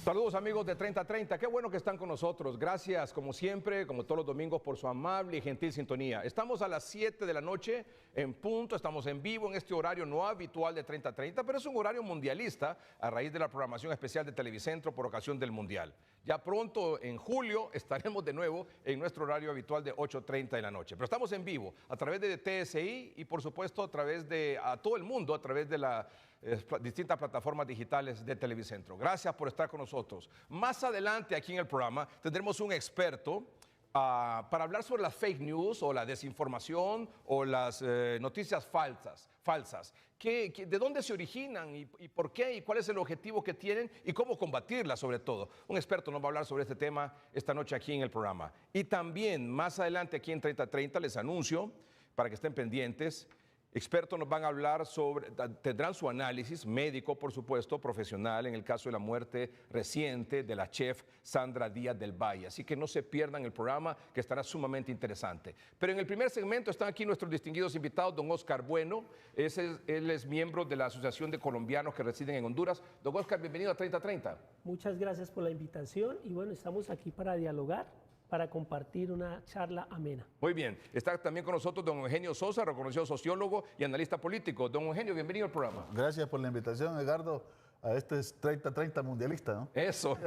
Saludos amigos de 3030, qué bueno que están con nosotros. Gracias como siempre, como todos los domingos, por su amable y gentil sintonía. Estamos a las 7 de la noche en punto, estamos en vivo en este horario no habitual de 3030, pero es un horario mundialista a raíz de la programación especial de Televicentro por ocasión del Mundial. Ya pronto, en julio, estaremos de nuevo en nuestro horario habitual de 8:30 de la noche. Pero estamos en vivo a través de TSI y por supuesto a través de todo el mundo, a través de las distintas plataformas digitales de Televicentro. Gracias por estar con nosotros. Más adelante aquí en el programa tendremos un experto para hablar sobre las fake news o la desinformación o las noticias falsas. ¿De dónde se originan y por qué y cuál es el objetivo que tienen y cómo combatirlas sobre todo? Un experto nos va a hablar sobre este tema esta noche aquí en el programa. Y también más adelante aquí en 3030 les anuncio, para que estén pendientes, expertos nos van a hablar sobre, tendrán su análisis médico, por supuesto, profesional, en el caso de la muerte reciente de la chef Sandra Díaz del Valle. Así que no se pierdan el programa, que estará sumamente interesante. Pero en el primer segmento están aquí nuestros distinguidos invitados, don Oscar Bueno. Él es miembro de la Asociación de Colombianos que residen en Honduras. Don Oscar, bienvenido a 3030. Muchas gracias por la invitación y bueno, estamos aquí para dialogar, para compartir una charla amena. Muy bien, está también con nosotros don Eugenio Sosa, reconocido sociólogo y analista político. Don Eugenio, bienvenido al programa. Gracias por la invitación, Edgardo, a este 3030 mundialista, ¿no? Eso.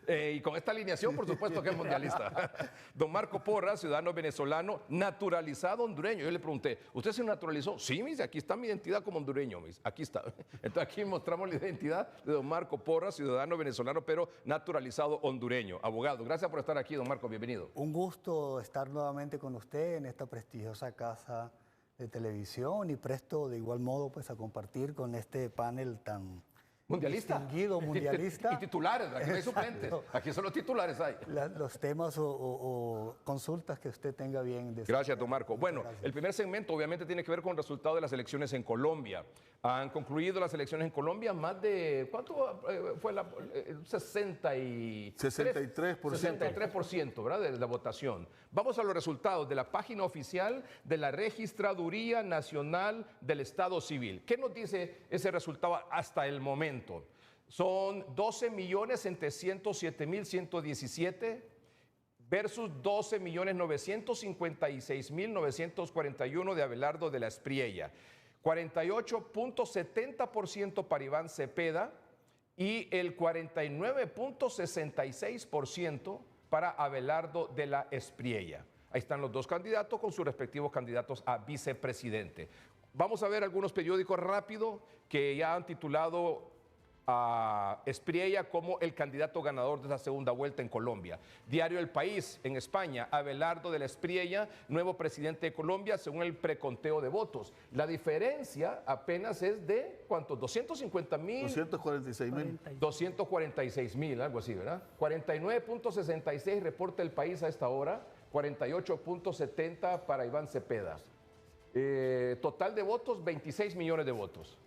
Y con esta alineación, por supuesto que es mundialista. Don Marco Porras, ciudadano venezolano, naturalizado hondureño. Yo le pregunté, ¿usted se naturalizó? Sí, mis, aquí está mi identidad como hondureño, mis. Aquí está. Entonces aquí mostramos la identidad de don Marco Porras, ciudadano venezolano, pero naturalizado hondureño. Abogado, gracias por estar aquí, don Marco, bienvenido. Un gusto estar nuevamente con usted en esta prestigiosa casa de televisión y presto de igual modo pues a compartir con este panel tan mundialista, distinguido, mundialista. Y titulares, aquí no hay suplentes, aquí solo titulares hay. Los temas o consultas que usted tenga bien. Gracias, don Marco. Bueno, el primer segmento obviamente tiene que ver con el resultado de las elecciones en Colombia. Han concluido las elecciones en Colombia, más de, ¿cuánto fue? 63%, ¿verdad? De la votación. Vamos a los resultados de la página oficial de la Registraduría Nacional del Estado Civil. ¿Qué nos dice ese resultado hasta el momento? Son 12.707.117 versus 12.956.941 de Abelardo de la Espriella. 48.70% para Iván Cepeda y el 49.66% para Abelardo de la Espriella. Ahí están los dos candidatos con sus respectivos candidatos a vicepresidente. Vamos a ver algunos periódicos rápido que ya han titulado a Espriella como el candidato ganador de esta segunda vuelta en Colombia. Diario El País en España, Abelardo de la Espriella, nuevo presidente de Colombia según el preconteo de votos. La diferencia apenas es de, ¿cuántos? 250.000. 246.000. 246.000, algo así, ¿verdad? 49.66 reporta El País a esta hora, 48.70 para Iván Cepeda. Total de votos, 26 millones de votos.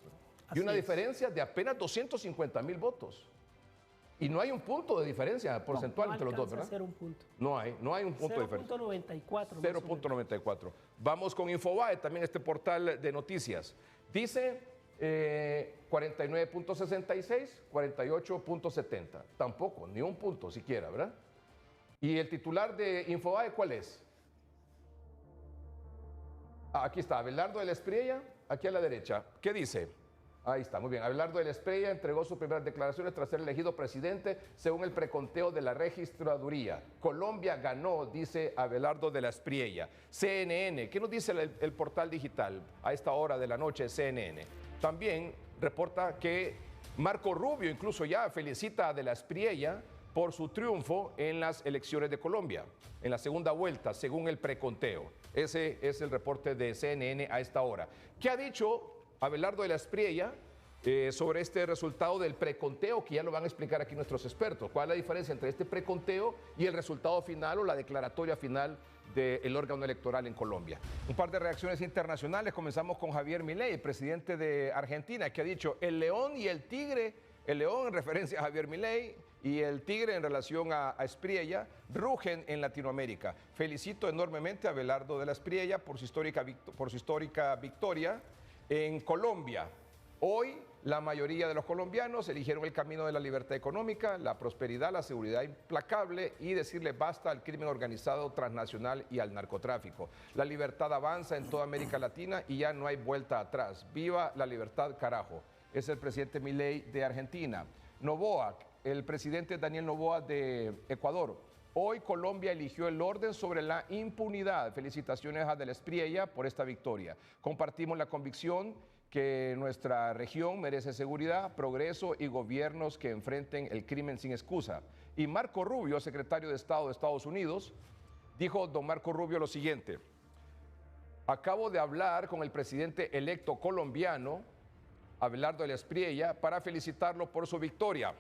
Y una diferencia de apenas 250.000 votos. Y no hay un punto de diferencia porcentual entre los dos, ¿verdad? Ser un punto. No hay un punto de diferencia. 0.94. 0.94. Vamos con Infobae, también este portal de noticias. Dice 49.66, 48.70. Tampoco, ni un punto siquiera, ¿verdad? ¿Y el titular de Infobae cuál es? Aquí está, Abelardo de la Espriella, aquí a la derecha. ¿Qué dice? Ahí está, muy bien. Abelardo de la Espriella entregó sus primeras declaraciones tras ser elegido presidente según el preconteo de la registraduría. Colombia ganó, dice Abelardo de la Espriella. CNN, ¿qué nos dice el portal digital a esta hora de la noche? CNN. También reporta que Marco Rubio incluso ya felicita a de la Espriella por su triunfo en las elecciones de Colombia, en la segunda vuelta, según el preconteo. Ese es el reporte de CNN a esta hora. ¿Qué ha dicho Abelardo de la Espriella sobre este resultado del preconteo, que ya lo van a explicar aquí nuestros expertos? ¿Cuál es la diferencia entre este preconteo y el resultado final o la declaratoria final del órgano electoral en Colombia? Un par de reacciones internacionales. Comenzamos con Javier Milei, presidente de Argentina, que ha dicho el león y el tigre. El león en referencia a Javier Milei y el tigre en relación a Espriella rugen en Latinoamérica. Felicito enormemente a Abelardo de la Espriella por su histórica victoria en Colombia. Hoy la mayoría de los colombianos eligieron el camino de la libertad económica, la prosperidad, la seguridad implacable y decirle basta al crimen organizado transnacional y al narcotráfico. La libertad avanza en toda América Latina y ya no hay vuelta atrás. ¡Viva la libertad, carajo! Es el presidente Milei de Argentina. Noboa, el presidente Daniel Noboa de Ecuador. Hoy Colombia eligió el orden sobre la impunidad. Felicitaciones a Del Espriella por esta victoria. Compartimos la convicción que nuestra región merece seguridad, progreso y gobiernos que enfrenten el crimen sin excusa. Y Marco Rubio, secretario de Estado de Estados Unidos, dijo don Marco Rubio lo siguiente: acabo de hablar con el presidente electo colombiano, Abelardo Del Espriella, para felicitarlo por su victoria.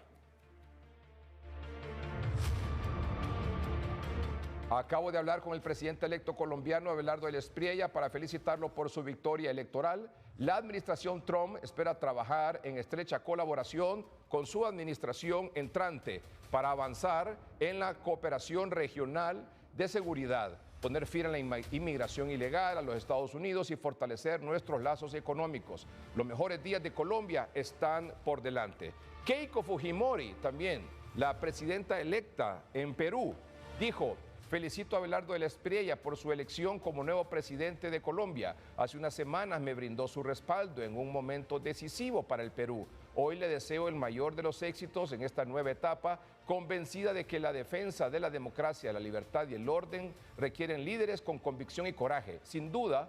Acabo de hablar con el presidente electo colombiano, Abelardo Del Espriella, para felicitarlo por su victoria electoral. La administración Trump espera trabajar en estrecha colaboración con su administración entrante para avanzar en la cooperación regional de seguridad, poner fin a la inmigración ilegal a los Estados Unidos y fortalecer nuestros lazos económicos. Los mejores días de Colombia están por delante. Keiko Fujimori, también la presidenta electa en Perú, dijo: felicito a Abelardo Del Espriella por su elección como nuevo presidente de Colombia. Hace unas semanas me brindó su respaldo en un momento decisivo para el Perú. Hoy le deseo el mayor de los éxitos en esta nueva etapa, convencida de que la defensa de la democracia, la libertad y el orden requieren líderes con convicción y coraje. Sin duda,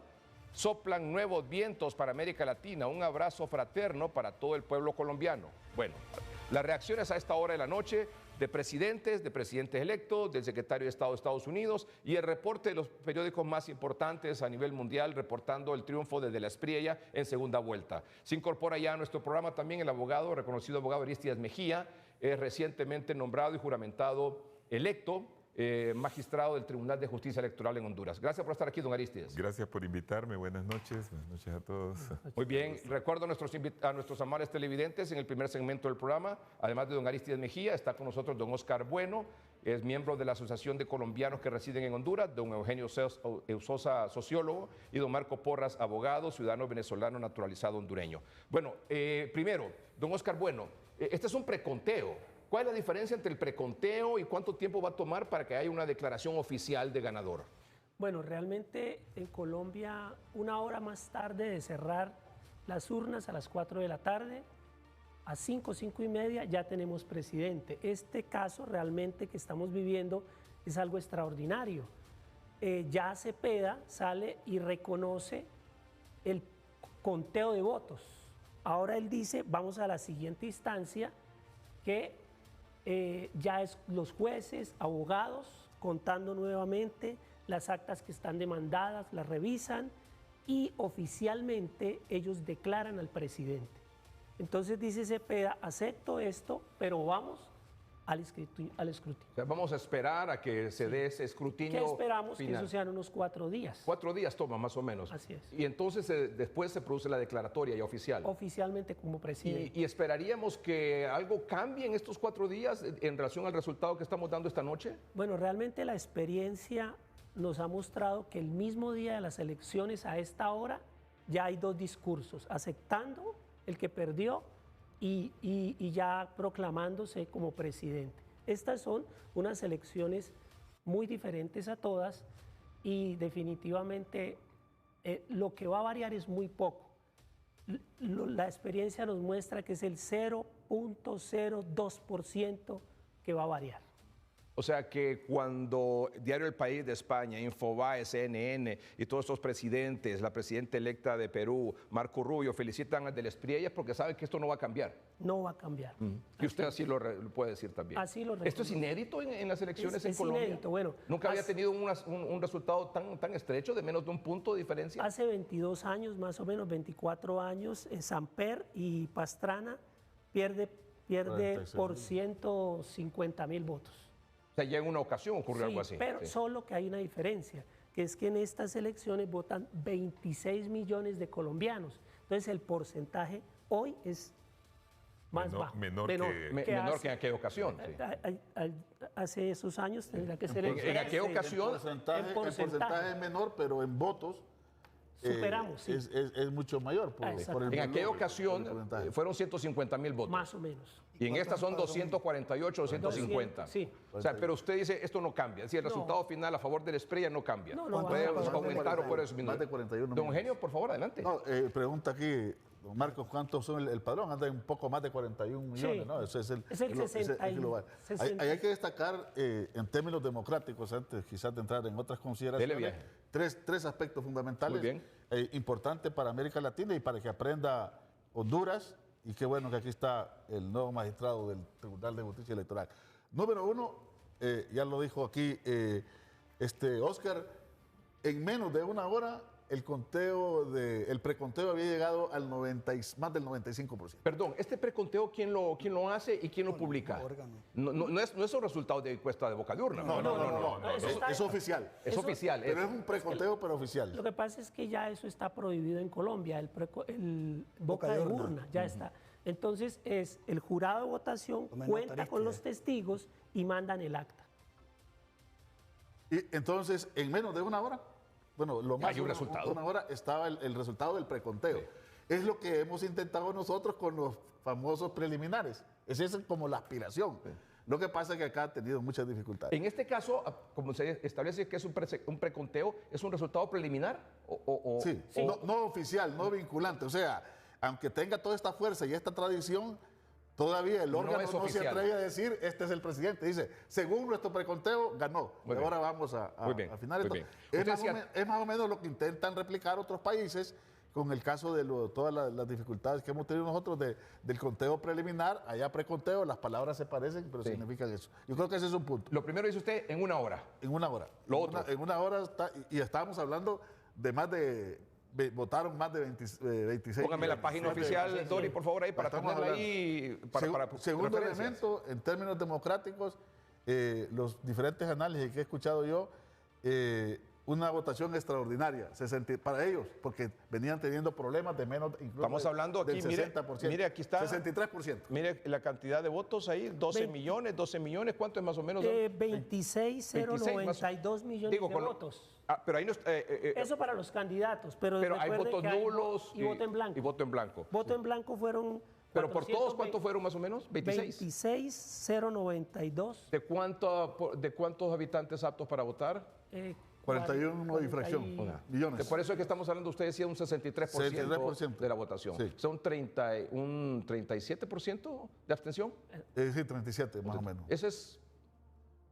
soplan nuevos vientos para América Latina. Un abrazo fraterno para todo el pueblo colombiano. Bueno, las reacciones a esta hora de la noche de presidentes electos, del secretario de Estado de Estados Unidos y el reporte de los periódicos más importantes a nivel mundial reportando el triunfo de Del Espriella en segunda vuelta. Se incorpora ya a nuestro programa también el abogado, reconocido abogado Arístides Mejía, recientemente nombrado y juramentado electo magistrado del Tribunal de Justicia Electoral en Honduras. Gracias por estar aquí, don Arístides. Gracias por invitarme. Buenas noches a todos. Muy bien, recuerdo a nuestros amables televidentes en el primer segmento del programa, además de don Arístides Mejía, está con nosotros don Oscar Bueno, es miembro de la Asociación de Colombianos que residen en Honduras, don Eugenio Sosa, sociólogo, y don Marco Porras, abogado, ciudadano venezolano naturalizado hondureño. Bueno, primero, don Oscar Bueno, este es un preconteo. ¿Cuál es la diferencia entre el preconteo y cuánto tiempo va a tomar para que haya una declaración oficial de ganador? Bueno, realmente en Colombia, una hora más tarde de cerrar las urnas a las 4 de la tarde, a 5:30 ya tenemos presidente. Este caso realmente que estamos viviendo es algo extraordinario. Ya Cepeda sale y reconoce el conteo de votos. Ahora él dice, vamos a la siguiente instancia, que ya es los jueces, abogados, contando nuevamente las actas que están demandadas, las revisan y oficialmente ellos declaran al presidente. Entonces dice Cepeda, acepto esto, pero vamos al escrutinio. O sea, vamos a esperar a que se dé ese escrutinio ¿Qué esperamos? final. Que eso sean unos 4 días. 4 días toma, más o menos. Así es. Y entonces después se produce la declaratoria ya oficial. Oficialmente como presidente. ¿Y esperaríamos que algo cambie en estos 4 días en relación al resultado que estamos dando esta noche? Bueno, realmente la experiencia nos ha mostrado que el mismo día de las elecciones a esta hora ya hay 2 discursos, aceptando el que perdió y ya proclamándose como presidente. Estas son unas elecciones muy diferentes a todas y definitivamente lo que va a variar es muy poco. La experiencia nos muestra que es el 0.02% que va a variar. O sea que cuando Diario El País de España, Infobae, CNN y todos estos presidentes, la presidenta electa de Perú, Marco Rubio, felicitan a Del Espriella es porque saben que esto no va a cambiar. No va a cambiar. Y usted así lo puede decir también. Así lo ¿Esto es inédito en las elecciones en es Colombia? Inédito. Bueno, ¿Nunca había tenido un resultado tan estrecho, de menos de un punto de diferencia? Hace 22 años, más o menos 24 años, Samper y Pastrana pierde por 150.000 votos. O sea, ya en una ocasión ocurrió algo así. Pero sí. solo que hay una diferencia, que es que en estas elecciones votan 26 millones de colombianos. Entonces el porcentaje hoy es más bajo. Menor que en aquella ocasión. Sí. Hace esos años tendría que ser en aquella ocasión El porcentaje es menor, pero en votos Superamos, sí. es mucho mayor. Por Exacto. En aquella por el ocasión porcentaje. fueron 150,000 votos. Más o menos. Y en esta son 248 o 150. 200, sí. O sea, pero usted dice, esto no cambia. Si el No. resultado final a favor del Espriella no cambia. No, no puede va a pasar. aumentar o puede disminuir. Más de 41 Don millones. Eugenio, por favor, adelante. No, pregunta aquí, don Marcos, ¿cuántos son el padrón? Anda un poco más de 41 millones, Sí. ¿no? Ese es el, Es el 60 y- global. 60. Ahí hay que destacar, en términos democráticos, antes quizás de entrar en otras consideraciones, Dele viaje. tres aspectos fundamentales Muy bien. importantes para América Latina y para que aprenda Honduras. Y qué bueno que aquí está el nuevo magistrado del Tribunal de Justicia Electoral. Número uno, ya lo dijo aquí Oscar, en menos de una hora el preconteo había llegado al más del 95%. Perdón, ¿este preconteo quién lo hace y quién lo publica? órgano. No es un resultado de encuesta de boca de urna. No, Eso está- es oficial. Es oficial. Pero es un preconteo, pero oficial. Lo que pasa es que ya eso está prohibido en Colombia, el boca de urna, ya está. Entonces es el jurado de votación Tome cuenta nota, con ¿viste? los testigos y mandan el acta. Y entonces, en menos de una hora, bueno, lo más hay un de resultado. una hora estaba el resultado del preconteo. Es lo que hemos intentado nosotros con los famosos preliminares. Esa es como la aspiración. Lo que pasa es que acá ha tenido muchas dificultades. En este caso, como se establece que es un preconteo, ¿es un resultado preliminar? Sí, no oficial, no vinculante. O sea, aunque tenga toda esta fuerza y esta tradición, todavía el No órgano es no se oficial. atreve a decir, este es el presidente. Dice, según nuestro preconteo, ganó. Muy Y bien. ahora vamos a Muy bien, afinar muy esto. bien. Es Usted más, decía- es más o menos lo que intentan replicar otros países con el caso de todas las dificultades que hemos tenido nosotros del conteo preliminar. Allá preconteo, las palabras se parecen, pero significan eso. Yo creo que ese es un punto. Lo primero dice usted en una hora. En una hora. Lo En otro. en una hora está, y estábamos hablando de más de votaron más de 26. Póngame la página Más de oficial, 26. Dori, por favor, ahí para Estamos tenerla hablando. ahí. Segundo referencias. elemento, en términos democráticos, los diferentes análisis que he escuchado yo, una votación extraordinaria para ellos, porque venían teniendo problemas de menos, incluso Estamos hablando aquí, del mire, 60%. mire, aquí está. 63%. Mire la cantidad de votos ahí, 12 millones, ¿cuánto es más o menos? 26,092 millones Digo, de con- votos. Pero ahí no Eso para los candidatos, pero pero hay recuerde votos que hay nulos y voto en blanco. Y voto en blanco. Voto en blanco fueron. Pero por todos, 420, ¿cuántos fueron más o menos? 26. 26,092. ¿De cuántos habitantes aptos para votar? 41 y fracción millones. Por eso es que estamos hablando, usted decía un 63%, 63% de la votación. Sí. Son un 37% de abstención. Sí, 37 más o menos. Ese es.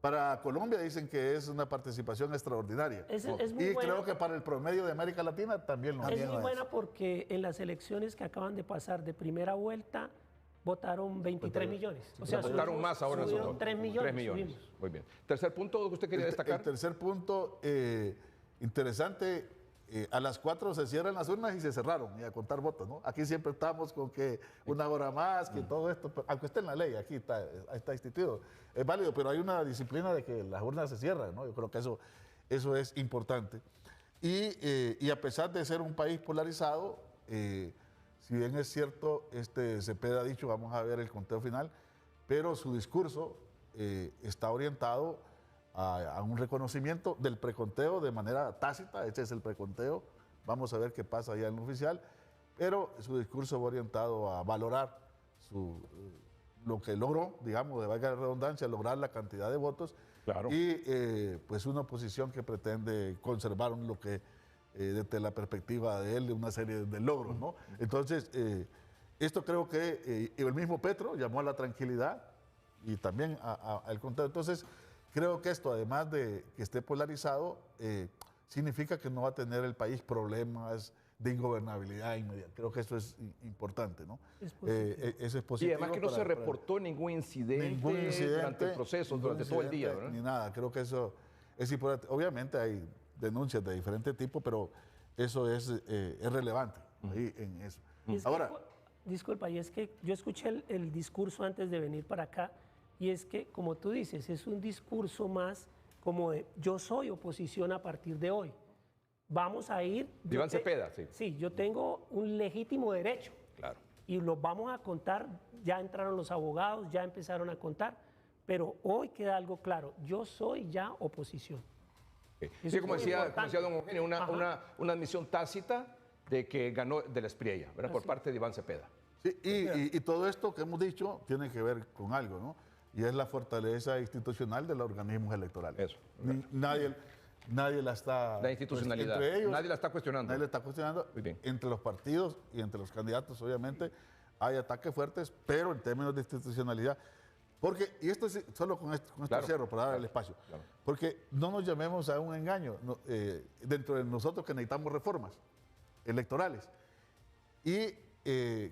Para Colombia dicen que es una participación extraordinaria. Es muy y buena. creo que para el promedio de América Latina también lo Es es. muy buena porque en las elecciones que acaban de pasar de primera vuelta votaron 23 millones. O sea, Votaron más ahora en el subieron segundo. 3 millones. 3 millones. subimos. Muy bien. Tercer punto que usted quería destacar. El tercer punto, interesante, a las 4 se cierran las urnas y se cerraron y a contar votos, ¿no? Aquí siempre estamos con que una hora más, que todo esto, aunque esté en la ley, aquí está instituido, es válido, pero hay una disciplina de que las urnas se cierran, ¿no? Yo creo que eso es importante. Y a pesar de ser un país polarizado, si bien es cierto, Cepeda ha dicho, vamos a ver el conteo final, pero su discurso está orientado a un reconocimiento del preconteo de manera tácita. Este es el preconteo, vamos a ver qué pasa allá en lo oficial, pero su discurso va orientado a valorar lo que logró, digamos, de valga la redundancia, lograr la cantidad de votos. Claro. Y pues una oposición que pretende conservar lo que desde la perspectiva de él, una serie de logros, ¿no? Entonces, esto creo que el mismo Petro llamó a la tranquilidad y también al conteo. Entonces, creo que esto, además de que esté polarizado, significa que no va a tener el país problemas de ingobernabilidad inmediata. Creo que eso es importante, ¿no? Es positivo. Eso es Y positivo. además que no se reportó ningún incidente durante el proceso, durante todo el día, incidente, ¿verdad? Ni nada, creo que eso es importante. Obviamente hay denuncias de diferente tipo, pero eso es relevante ahí en eso. Y es que, Ahora, disculpa, y es que yo escuché el discurso antes de venir para acá, y es que, como tú dices, es un discurso más como de yo soy oposición a partir de hoy. Vamos a ir. Iván Cepeda, sí. Sí, yo tengo un legítimo derecho. Claro. Y los vamos a contar, ya entraron los abogados, ya empezaron a contar, pero hoy queda algo claro, yo soy ya oposición. Sí, como muy decía importante. don Eugenio, una admisión tácita de que ganó de la Espriella, ¿verdad? Por parte de Iván Cepeda. Sí, y todo esto que hemos dicho tiene que ver con algo, ¿no? Y es la fortaleza institucional de los organismos electorales. Eso. Nadie la está... La institucionalidad. Entre ellos, Nadie la está cuestionando. nadie la está cuestionando. Muy bien. Entre los partidos y entre los candidatos, obviamente, hay ataques fuertes, pero en términos de institucionalidad. Porque, y esto es solo con esto Claro, cierro para dar el espacio, claro. porque no nos llamemos a un engaño dentro de nosotros que necesitamos reformas electorales. Y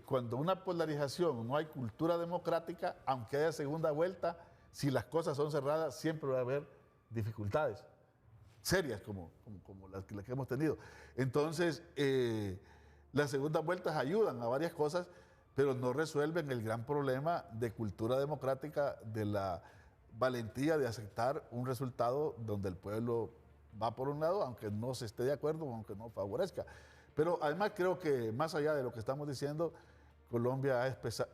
cuando una polarización, no hay cultura democrática, aunque haya segunda vuelta, si las cosas son cerradas, siempre va a haber dificultades serias como las que hemos tenido. Entonces, las segundas vueltas ayudan a varias cosas, pero no resuelven el gran problema de cultura democrática, de la valentía de aceptar un resultado donde el pueblo va por un lado, aunque no se esté de acuerdo, aunque no favorezca. Pero además creo que más allá de lo que estamos diciendo, Colombia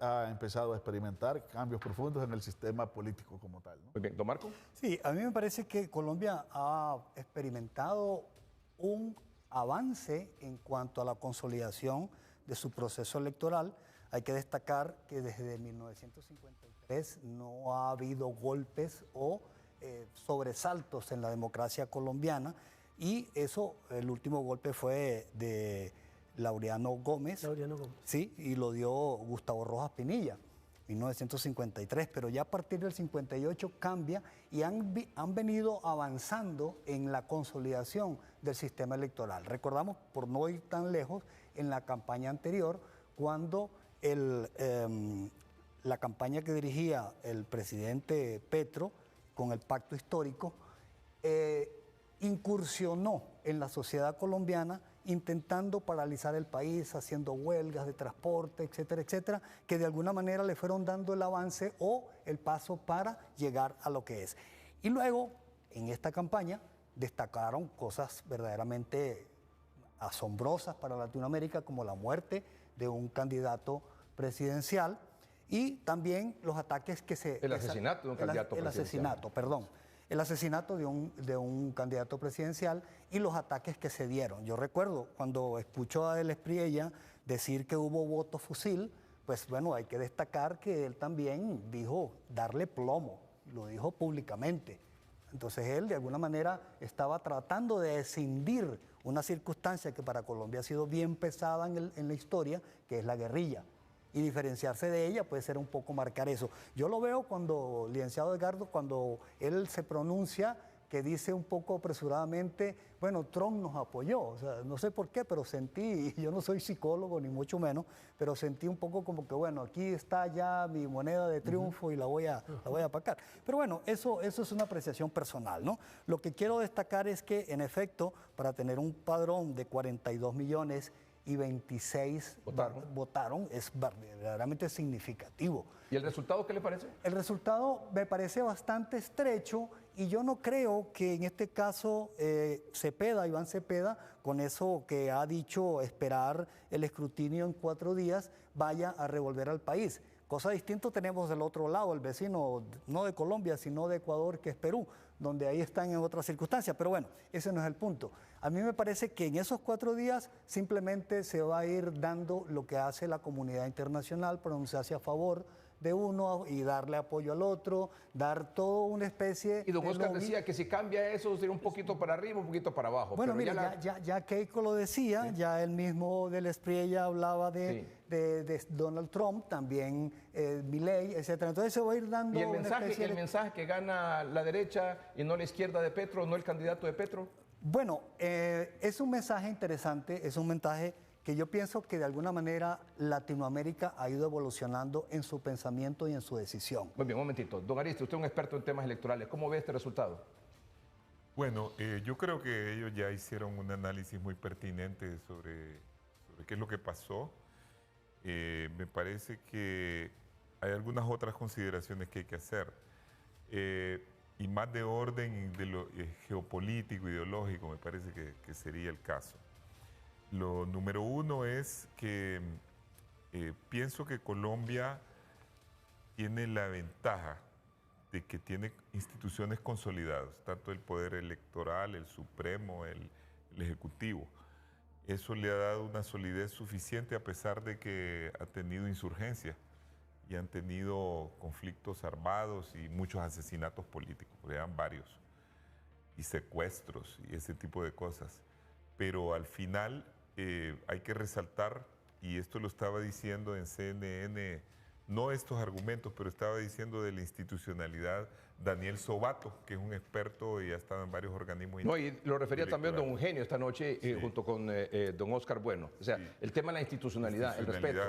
ha empezado a experimentar cambios profundos en el sistema político como tal, ¿no? Muy bien, don Marco. Sí, a mí me parece que Colombia ha experimentado un avance en cuanto a la consolidación de su proceso electoral. Hay que destacar que desde 1953 no ha habido golpes o sobresaltos en la democracia colombiana, y eso, el último golpe fue de Laureano Gómez. Laureano Gómez. Sí, y lo dio Gustavo Rojas Pinilla, 1953, pero ya a partir del 58 cambia y han venido avanzando en la consolidación del sistema electoral. Recordamos, por no ir tan lejos, en la campaña anterior, cuando la campaña que dirigía el presidente Petro con el pacto histórico, incursionó en la sociedad colombiana intentando paralizar el país, haciendo huelgas de transporte, etcétera, etcétera, que de alguna manera le fueron dando el avance o el paso para llegar a lo que es. Y luego, en esta campaña, destacaron cosas verdaderamente asombrosas para Latinoamérica, como la muerte de un candidato presidencial y también los ataques que se... El asesinato de un candidato El presidencial. asesinato, perdón. El asesinato de un candidato presidencial y los ataques que se dieron. Yo recuerdo cuando escucho a El Espriella decir que hubo voto fusil, pues bueno, hay que destacar que él también dijo darle plomo, lo dijo públicamente. Entonces él de alguna manera estaba tratando de escindir una circunstancia que para Colombia ha sido bien pesada en la historia, que es la guerrilla. Y diferenciarse de ella puede ser un poco marcar eso. Yo lo veo cuando, licenciado Edgardo, cuando él se pronuncia, que dice un poco apresuradamente, bueno, Trump nos apoyó. O sea, no sé por qué, pero sentí, y yo no soy psicólogo ni mucho menos, pero sentí un poco como que, bueno, aquí está ya mi moneda de triunfo y la voy a apacar. Pero bueno, eso es una apreciación personal, ¿no? Lo que quiero destacar es que, en efecto, para tener un padrón de 42 millones y 26 votaron, es verdaderamente significativo. ¿Y el resultado qué le parece? El resultado me parece bastante estrecho y yo no creo que en este caso Iván Cepeda, con eso que ha dicho esperar el escrutinio en 4 días, vaya a revolver al país. Cosa distinta tenemos del otro lado, el vecino, no de Colombia, sino de Ecuador, que es Perú, donde ahí están en otras circunstancias. Pero bueno, ese no es el punto. A mí me parece que en esos 4 días simplemente se va a ir dando lo que hace la comunidad internacional, pronunciarse a favor de uno y darle apoyo al otro, dar toda una especie Y don de Oscar lobby. decía que si cambia eso sería un poquito para arriba, un poquito para abajo. Bueno, pero mira, ya Keiko lo decía, ya el mismo del Espriella hablaba de Donald Trump, también Milei, etcétera. Entonces se va a ir dando ¿Y el una mensaje, especie de... que gana la derecha y no la izquierda de Petro, no el candidato de Petro? Bueno, es un mensaje interesante, es un mensaje que yo pienso que de alguna manera Latinoamérica ha ido evolucionando en su pensamiento y en su decisión. Muy bien, un momentito. Don Ariste, usted es un experto en temas electorales. ¿Cómo ve este resultado? Bueno, yo creo que ellos ya hicieron un análisis muy pertinente sobre qué es lo que pasó. Me parece que hay algunas otras consideraciones que hay que hacer. Y más de orden de lo geopolítico, ideológico, me parece que sería el caso. Lo número uno es que pienso que Colombia tiene la ventaja de que tiene instituciones consolidadas, tanto el Poder Electoral, el Supremo, el Ejecutivo. Eso le ha dado una solidez suficiente a pesar de que ha tenido insurgencia y han tenido conflictos armados y muchos asesinatos políticos, porque eran varios, y secuestros y ese tipo de cosas. Pero al final hay que resaltar, y esto lo estaba diciendo en CNN, no estos argumentos, pero estaba diciendo de la institucionalidad Daniel Sobato, que es un experto y ha estado en varios organismos. No, y lo refería también don Eugenio esta noche, junto con don Oscar Bueno. O sea, el tema de la institucionalidad, el respeto,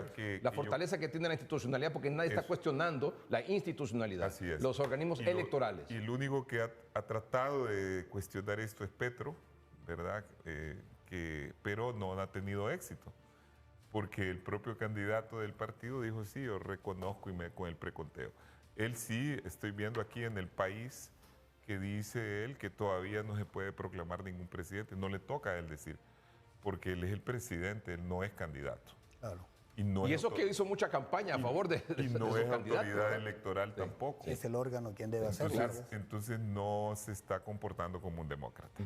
la fortaleza que tiene la institucionalidad, porque nadie está cuestionando la institucionalidad, así es. Los organismos electorales. Y el único que ha tratado de cuestionar esto es Petro, ¿verdad? Pero no ha tenido éxito, porque el propio candidato del partido dijo, sí, yo reconozco con el preconteo. Él sí, estoy viendo aquí en El País que dice él que todavía no se puede proclamar ningún presidente, no le toca a él decir, porque él es el presidente, él no es candidato. Claro. Y eso que hizo mucha campaña a favor de y no su es candidato, autoridad electoral tampoco. Es el órgano quien debe hacerlo. Entonces no se está comportando como un demócrata.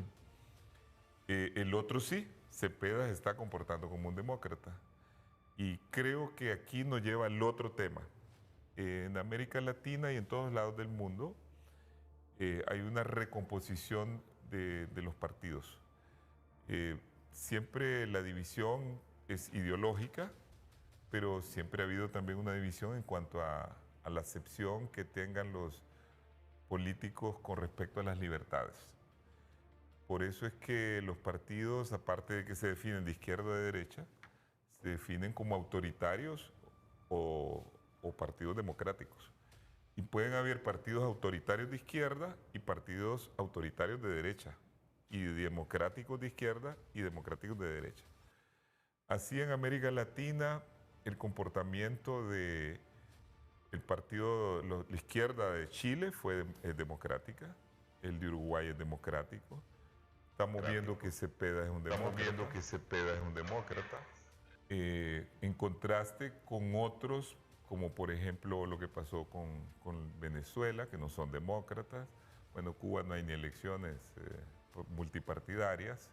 El otro sí, Cepeda se está comportando como un demócrata. Y creo que aquí nos lleva al otro tema. En América Latina y en todos lados del mundo hay una recomposición de los partidos. Siempre la división es ideológica, pero siempre ha habido también una división en cuanto a la acepción que tengan los políticos con respecto a las libertades. Por eso es que los partidos, aparte de que se definen de izquierda o de derecha, se definen como autoritarios o partidos democráticos. Y pueden haber partidos autoritarios de izquierda y partidos autoritarios de derecha, y democráticos de izquierda y democráticos de derecha. Así en América Latina, el comportamiento del partido, la izquierda de Chile es democrática, el de Uruguay es democrático. Estamos viendo que Cepeda es un demócrata. En contraste con otros, como por ejemplo lo que pasó con Venezuela, que no son demócratas. Bueno, Cuba no hay ni elecciones multipartidarias.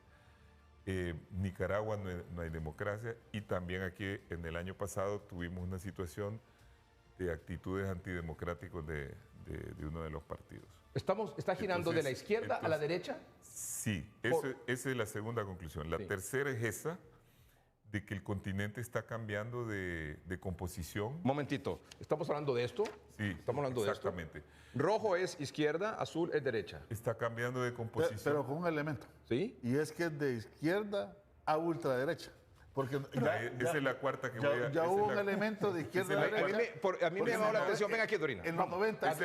Nicaragua no hay democracia. Y también aquí en el año pasado tuvimos una situación de actitudes antidemocráticas de uno de los partidos. ¿Está girando de la izquierda a la derecha? Sí, esa es la segunda conclusión. La tercera es esa, de que el continente está cambiando de composición. Momentito, ¿estamos hablando de esto? Sí, estamos hablando exactamente. De esto. Rojo es izquierda, azul es derecha. Está cambiando de composición. Pero con un elemento. ¿Sí? Y es que es de izquierda a ultraderecha. Porque esa es la cuarta que voy a... Ya hubo un elemento de izquierda a derecha. A mí me ha llamado la atención, ven aquí, Dorina. En los 90. A mí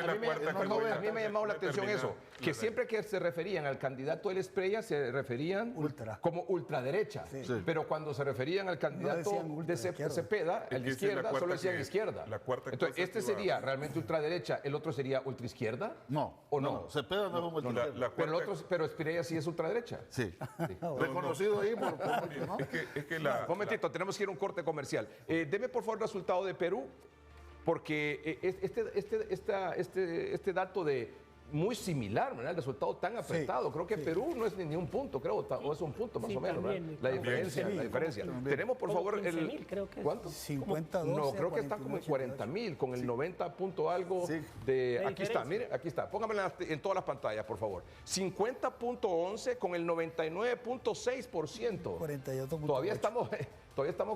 me ha llamado la atención eso, que siempre que se referían al candidato de la Estrella se referían como ultraderecha, pero cuando se referían al candidato de Cepeda, el de izquierda, solo decían izquierda. Entonces, ¿este sería realmente ultraderecha, el otro sería ultraizquierda? No. ¿O no? Cepeda no es como ultraderecha. Pero Estrella sí es ultraderecha. Sí. Reconocido ahí por mucho, ¿no? Es que la... Un momentito, tenemos que ir a un corte comercial. Deme por favor el resultado de Perú, porque este dato de muy similar, ¿verdad? El resultado tan apretado. Creo que Perú no es ni un punto, creo, o es un punto más o menos, también, ¿verdad? La diferencia. Tenemos por favor el... 15.000, creo que es. ¿Cuánto? 50, No, creo que está como en 40.000, con el 90 punto algo de... Aquí está, mire, aquí está. Póngamela en todas las pantallas, por favor. 50.11 con el 99.6%. 48.8. Todavía estamos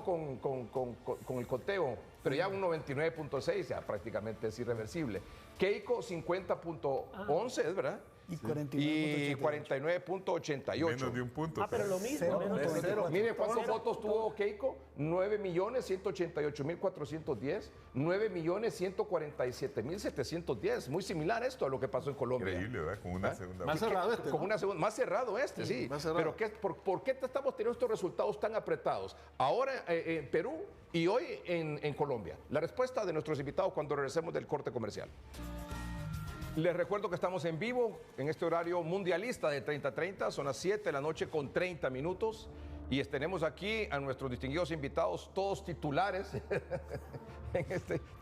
con el conteo, pero ya un 99.6 ya prácticamente es irreversible. Keiko 50.11, ¿es verdad? Y 49.88. Menos de un punto. Pero lo mismo. Mire cuántos votos tuvo Keiko: 9.188.410, 9.147.710. Muy similar esto a lo que pasó en Colombia. Increíble, ¿verdad? Con una segunda. Más cerrado este. Con una segunda, más cerrado este, sí. Más cerrado. Pero ¿por qué estamos teniendo estos resultados tan apretados? Ahora en Perú y hoy en Colombia. La respuesta de nuestros invitados cuando regresemos del corte comercial. Les recuerdo que estamos en vivo en este horario mundialista de 30:30, son las 7 de la noche con 30 minutos y tenemos aquí a nuestros distinguidos invitados, todos titulares,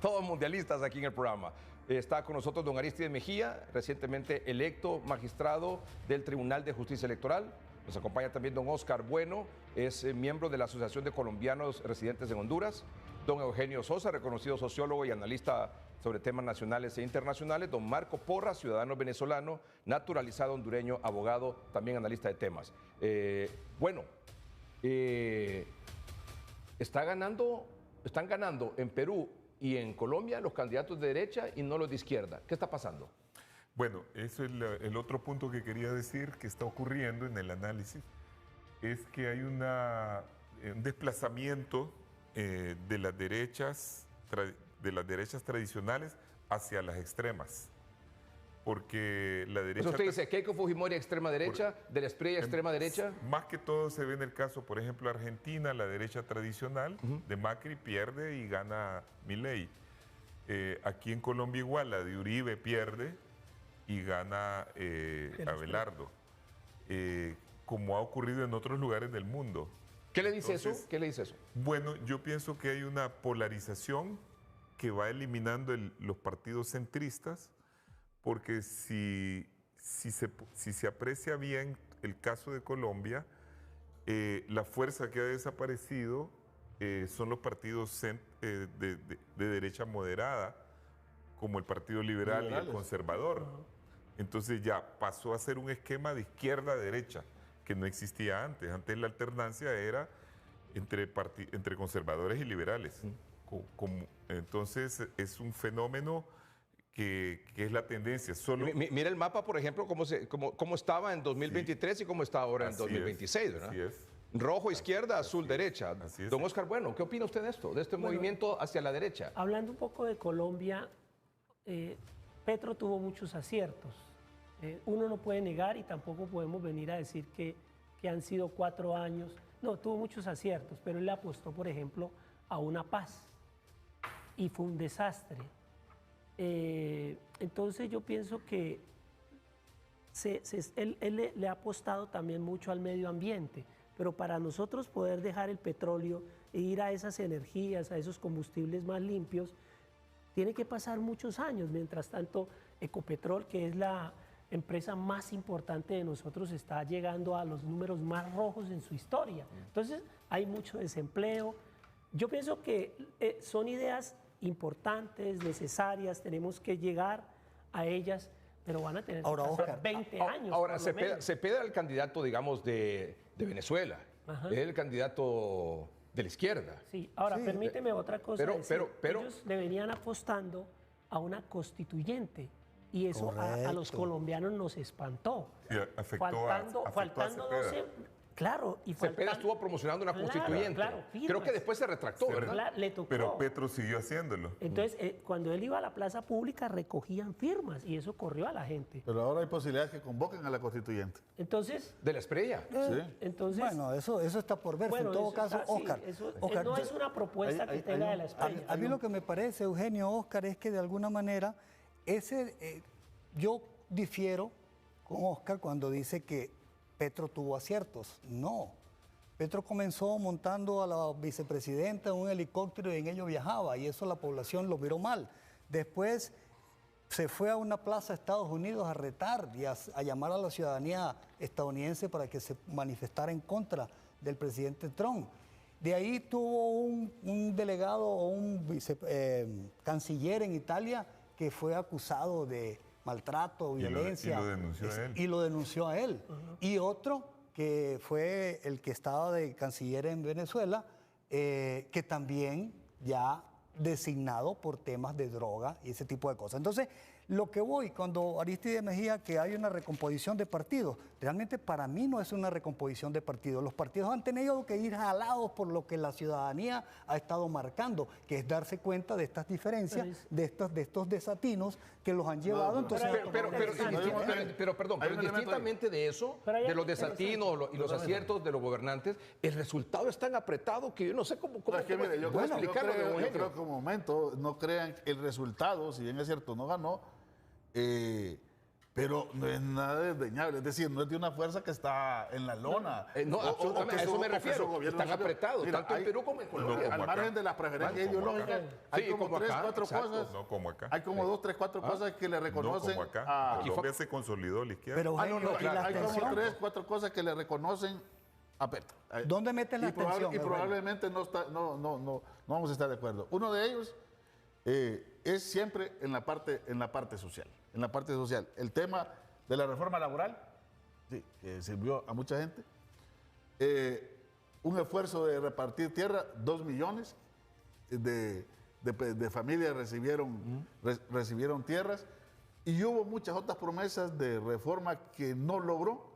todos mundialistas aquí en el programa. Está con nosotros don Aristides Mejía, recientemente electo magistrado del Tribunal de Justicia Electoral. Nos acompaña también don Oscar Bueno, es miembro de la Asociación de Colombianos Residentes en Honduras. Don Eugenio Sosa, reconocido sociólogo y analista sobre temas nacionales e internacionales. Don Marco Porras, ciudadano venezolano, naturalizado hondureño, abogado, también analista de temas. Están ganando en Perú y en Colombia los candidatos de derecha y no los de izquierda. ¿Qué está pasando? Bueno, eso es el otro punto que quería decir que está ocurriendo en el análisis, es que hay un desplazamiento de las derechas tradicionales hacia las extremas. Porque la derecha... Usted dice Keiko Fujimori extrema derecha, del Espriella extrema derecha. Más que todo se ve en el caso, por ejemplo, Argentina, la derecha tradicional de Macri pierde y gana Milei. Aquí en Colombia igual, la de Uribe pierde y gana Abelardo, como ha ocurrido en otros lugares del mundo. ¿Qué le dice eso? ¿Qué le dice eso? Bueno, yo pienso que hay una polarización que va eliminando los partidos centristas, porque si se aprecia bien el caso de Colombia, la fuerza que ha desaparecido son los partidos de derecha moderada, como el Partido Liberal y el Conservador. Entonces ya pasó a ser un esquema de izquierda-derecha, que no existía antes. Antes la alternancia era entre conservadores y liberales. Entonces es un fenómeno que es la tendencia. Mira el mapa, por ejemplo, cómo estaba en 2023 y cómo está ahora en 2026, ¿verdad? Así es. Rojo, izquierda, azul, derecha. Don Oscar Bueno, ¿qué opina usted de esto, de este movimiento hacia la derecha? Hablando un poco de Colombia, Petro tuvo muchos aciertos. Uno no puede negar y tampoco podemos venir a decir que han sido 4 años. No, tuvo muchos aciertos, pero él le apostó, por ejemplo, a una paz y fue un desastre. Entonces yo pienso que él le ha apostado también mucho al medio ambiente, pero para nosotros poder dejar el petróleo e ir a esas energías, a esos combustibles más limpios, tiene que pasar muchos años. Mientras tanto, Ecopetrol, que es la empresa más importante de nosotros, está llegando a los números más rojos en su historia. Entonces hay mucho desempleo. Yo pienso que son ideas importantes, necesarias, tenemos que llegar a ellas, pero van a tener que pasar 20 años. Ahora, Cepeda el candidato, digamos, de Venezuela, es el candidato de la izquierda. Sí, ahora permíteme otra cosa. Pero ellos le venían apostando a una constituyente y eso a los colombianos nos espantó. Sí, afectó faltando a 12... Claro, y Cepeda estuvo promocionando una constituyente. Creo que después se retractó, ¿verdad? Le tocó. Pero Petro siguió haciéndolo. Entonces, cuando él iba a la plaza pública, recogían firmas y eso corrió a la gente. Pero ahora hay posibilidades que convoquen a la constituyente. Entonces... De la Espriella. Entonces, bueno, eso está por verse. En todo caso, Oscar. Oscar, no es una propuesta que tenga de la Espriella. A mí lo que me parece, Eugenio, Oscar, es que de alguna manera yo difiero con Oscar cuando dice que Petro tuvo aciertos. No. Petro comenzó montando a la vicepresidenta en un helicóptero y en ello viajaba, y eso la población lo miró mal. Después se fue a una plaza de Estados Unidos a retar y a llamar a la ciudadanía estadounidense para que se manifestara en contra del presidente Trump. De ahí tuvo un delegado o un canciller en Italia que fue acusado de maltrato, violencia. Y lo denunció a él. Y otro que fue el que estaba de canciller en Venezuela, que también ya designado por temas de droga y ese tipo de cosas. Entonces, lo que voy, cuando Aristides Mejía, que hay una recomposición de partidos, realmente para mí no es una recomposición de partidos. Los partidos han tenido que ir jalados por lo que la ciudadanía ha estado marcando, que es darse cuenta de estas diferencias, de estos desatinos que los han llevado. Pero indistintamente de eso, de los desatinos y los aciertos de los gobernantes, el resultado es tan apretado que yo no sé cómo explicarlo. Yo creo que un momento, no crean el resultado, si bien es cierto, no ganó, Pero no es nada desdeñable, es decir, no es de una fuerza que está en la lona. No, absolutamente, a eso me refiero. Están apretados, Mira, tanto en Perú como en Colombia. Al margen de las preferencias ideológicas, hay Sí, como como 3, acá, 4 exacto. cosas. No como acá. Hay como 2, 3, 4 cosas que le reconocen No como acá. a... Colombia se consolidó la izquierda. Pero Eugenio, no, y claro, la Hay como abstención, 3, 4 cosas que le reconocen a Petro. ¿dónde meten la abstención? Y Eugenio? probablemente no vamos a estar de acuerdo. Uno de ellos es siempre en la parte social. En la parte social. El tema de la reforma laboral, sí, que sirvió a mucha gente. Un esfuerzo de repartir tierra, 2 millones de familias recibieron tierras. Y hubo muchas otras promesas de reforma que no logró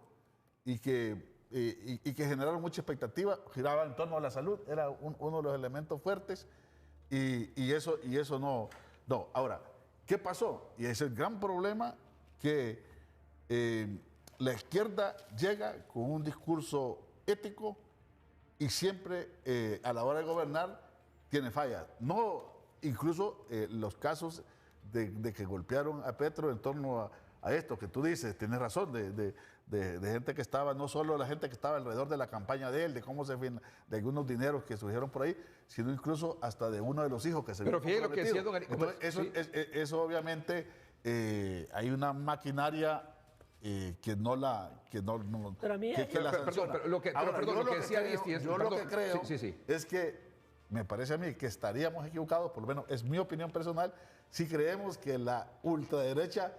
y que generaron mucha expectativa, giraba en torno a la salud, era uno de los elementos fuertes y eso no. Ahora, ¿qué pasó? Y es el gran problema que la izquierda llega con un discurso ético y siempre a la hora de gobernar tiene fallas. No, incluso los casos de que golpearon a Petro en torno a esto que tú dices, tienes razón, de gente que estaba, no solo la gente que estaba alrededor de la campaña de él, de cómo de algunos dineros que surgieron por ahí, sino incluso hasta de uno de los hijos que se Pero fíjate lo que decía don Ari, eso obviamente hay una maquinaria que no la Pero a mí- Perdón, pero lo que decía Aristi es... yo lo perdón, que creo sí. es que me parece a mí que estaríamos equivocados, por lo menos es mi opinión personal, si creemos que la ultraderecha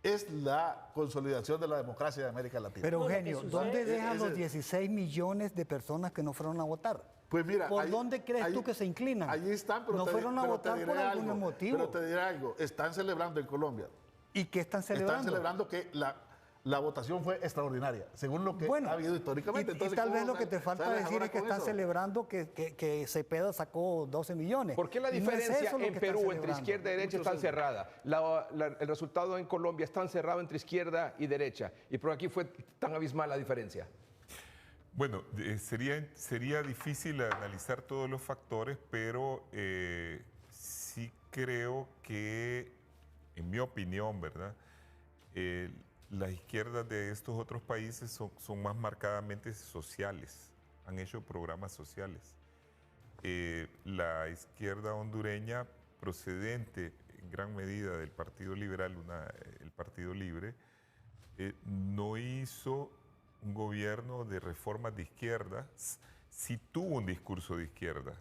es la consolidación de la democracia de América Latina. Pero No, lo que Eugenio, sucede ¿dónde dejan es- los 16 millones de personas que no fueron a votar? Pues mira, ¿Por ahí- dónde crees ahí- tú que se inclinan? Allí están, pero no fueron a pero votar diré por algún algo, motivo. Pero te diré algo, están celebrando en Colombia. ¿Y qué están celebrando? Están celebrando que la votación fue extraordinaria, según lo que Bueno, ha habido históricamente. y Entonces, tal ¿cómo vez lo que te falta sales decir ahora es que con están eso? celebrando que Cepeda sacó 12 millones. ¿Por qué la Y no es diferencia eso lo en que están Perú entre celebrando. izquierda y derecha es tan cerrada? El resultado en Colombia es tan cerrado entre izquierda y derecha. Y por aquí fue tan abismal la diferencia. Bueno, sería difícil analizar todos los factores, pero sí creo que, en mi opinión, ¿verdad? Las izquierdas de estos otros países son más marcadamente sociales, han hecho programas sociales. La izquierda hondureña, procedente en gran medida del Partido Liberal, el Partido Libre, no hizo un gobierno de reformas de izquierda, sí tuvo un discurso de izquierda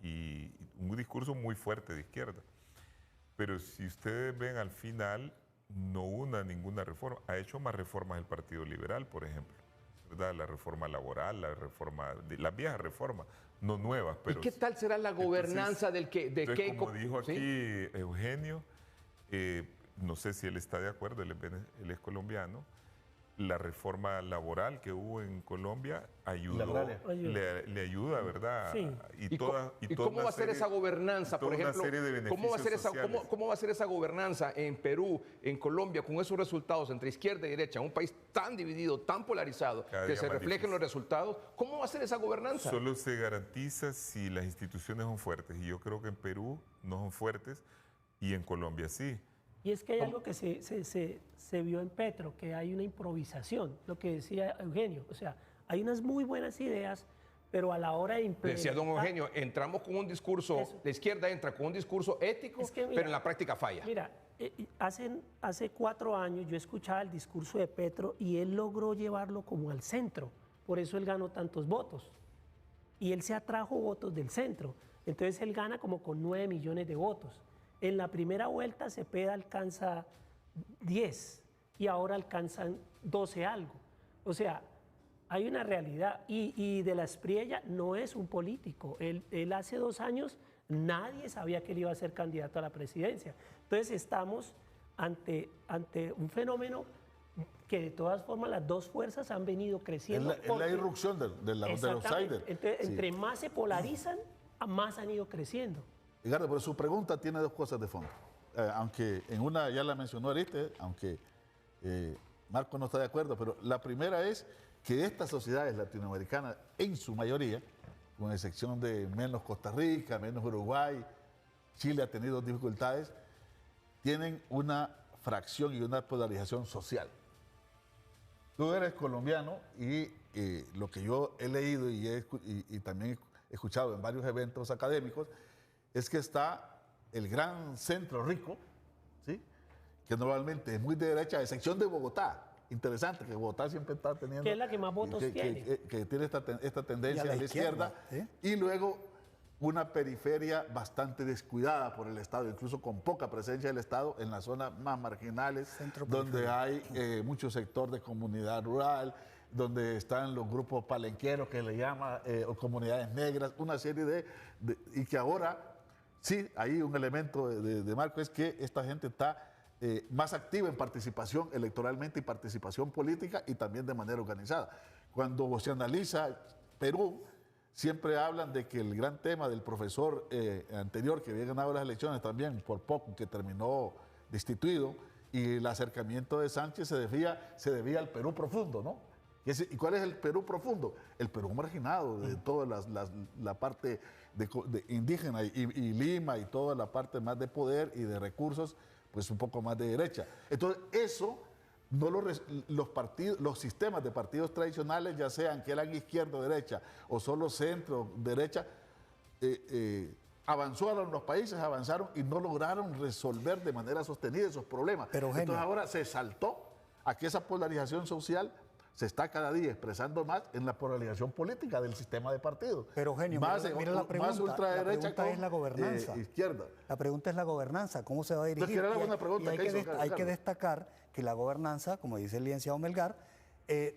y un discurso muy fuerte de izquierda. Pero si ustedes ven al final, no hubo ninguna reforma. Ha hecho más reformas el Partido Liberal, por ejemplo, ¿verdad? La reforma laboral, las viejas reformas, no nuevas. Pero ¿Y qué tal será la gobernanza entonces, de como dijo ¿sí? aquí Eugenio, no sé si él está de acuerdo, él es colombiano. La reforma laboral que hubo en Colombia ayudó, le ayuda, ¿verdad? Sí. ¿Y cómo va a ser esa gobernanza, por ejemplo? ¿Cómo va a ser esa gobernanza en Perú, en Colombia, con esos resultados entre izquierda y derecha, un país tan dividido, tan polarizado, Cada que día se más reflejen los difícil. resultados? ¿Cómo va a ser esa gobernanza? Solo se garantiza si las instituciones son fuertes. Y yo creo que en Perú no son fuertes y en Colombia sí. Y es que hay algo que se vio en Petro, que hay una improvisación, lo que decía Eugenio. O sea, hay unas muy buenas ideas, pero a la hora de implementar... Decía don Eugenio, entramos con un discurso, la izquierda entra con un discurso ético, Es que mira, pero en la práctica falla. Mira, hace 4 años yo escuchaba el discurso de Petro y él logró llevarlo como al centro. Por eso él ganó tantos votos. Y él se atrajo votos del centro. Entonces él gana como con 9 millones de votos. En la primera vuelta Cepeda alcanza 10 y ahora alcanzan 12 algo. O sea, hay una realidad. Y de la Espriella no es un político. Él hace 2 años nadie sabía que él iba a ser candidato a la presidencia. Entonces estamos ante un fenómeno que de todas formas las dos fuerzas han venido creciendo. Es la irrupción del outsider. Entonces, Sí. entre más se polarizan, más han ido creciendo. Edgardo, pero su pregunta tiene 2 cosas de fondo. Aunque en una ya la mencionó Ariste, aunque Marco no está de acuerdo, pero la primera es que estas sociedades latinoamericanas, en su mayoría, con excepción de menos Costa Rica, menos Uruguay, Chile ha tenido dificultades, tienen una fracción y una polarización social. Tú eres colombiano y lo que yo he leído y también he escuchado en varios eventos académicos es que está el gran centro rico, ¿sí? Que normalmente es muy de derecha, a excepción de Bogotá. Interesante que Bogotá siempre está teniendo... Que es la que más votos tiene. Que tiene esta tendencia a la izquierda. ¿sí? Y luego una periferia bastante descuidada por el Estado, incluso con poca presencia del Estado en las zonas más marginales, donde hay mucho sector de comunidad rural, donde están los grupos palenqueros que le llaman, o comunidades negras, una serie y que ahora, sí, hay un elemento de marco, es que esta gente está más activa en participación electoralmente y participación política y también de manera organizada. Cuando se analiza Perú, siempre hablan de que el gran tema del profesor anterior que había ganado las elecciones también por poco, que terminó destituido, y el acercamiento de Sánchez se debía al Perú profundo, ¿no? ¿Y cuál es el Perú profundo? El Perú marginado de toda la parte de indígena y Lima y toda la parte más de poder y de recursos, pues un poco más de derecha. Entonces eso... los sistemas de partidos tradicionales, ya sean que eran izquierda o derecha o solo centro derecha, avanzaron los países, avanzaron y no lograron resolver de manera sostenida esos problemas. Pero, entonces ahora se saltó a que esa polarización social se está cada día expresando más en la polarización política del sistema de partidos. Pero Eugenio, mira la pregunta. Más ultraderecha la pregunta es la gobernanza. Izquierda. La pregunta es la gobernanza, ¿cómo se va a dirigir? Hay que destacar que la gobernanza, como dice el licenciado Melgar,